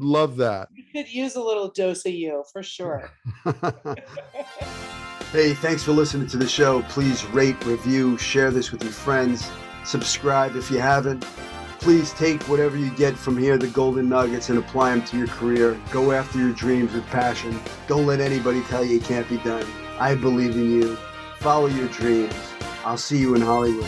love that. You could use a little dose of you, for sure. Hey, thanks for listening to the show. Please rate, review, share this with your friends. Subscribe if you haven't. Please take whatever you get from here, the golden nuggets, and apply them to your career. Go after your dreams with passion. Don't let anybody tell you it can't be done. I believe in you. Follow your dreams. I'll see you in Hollywood.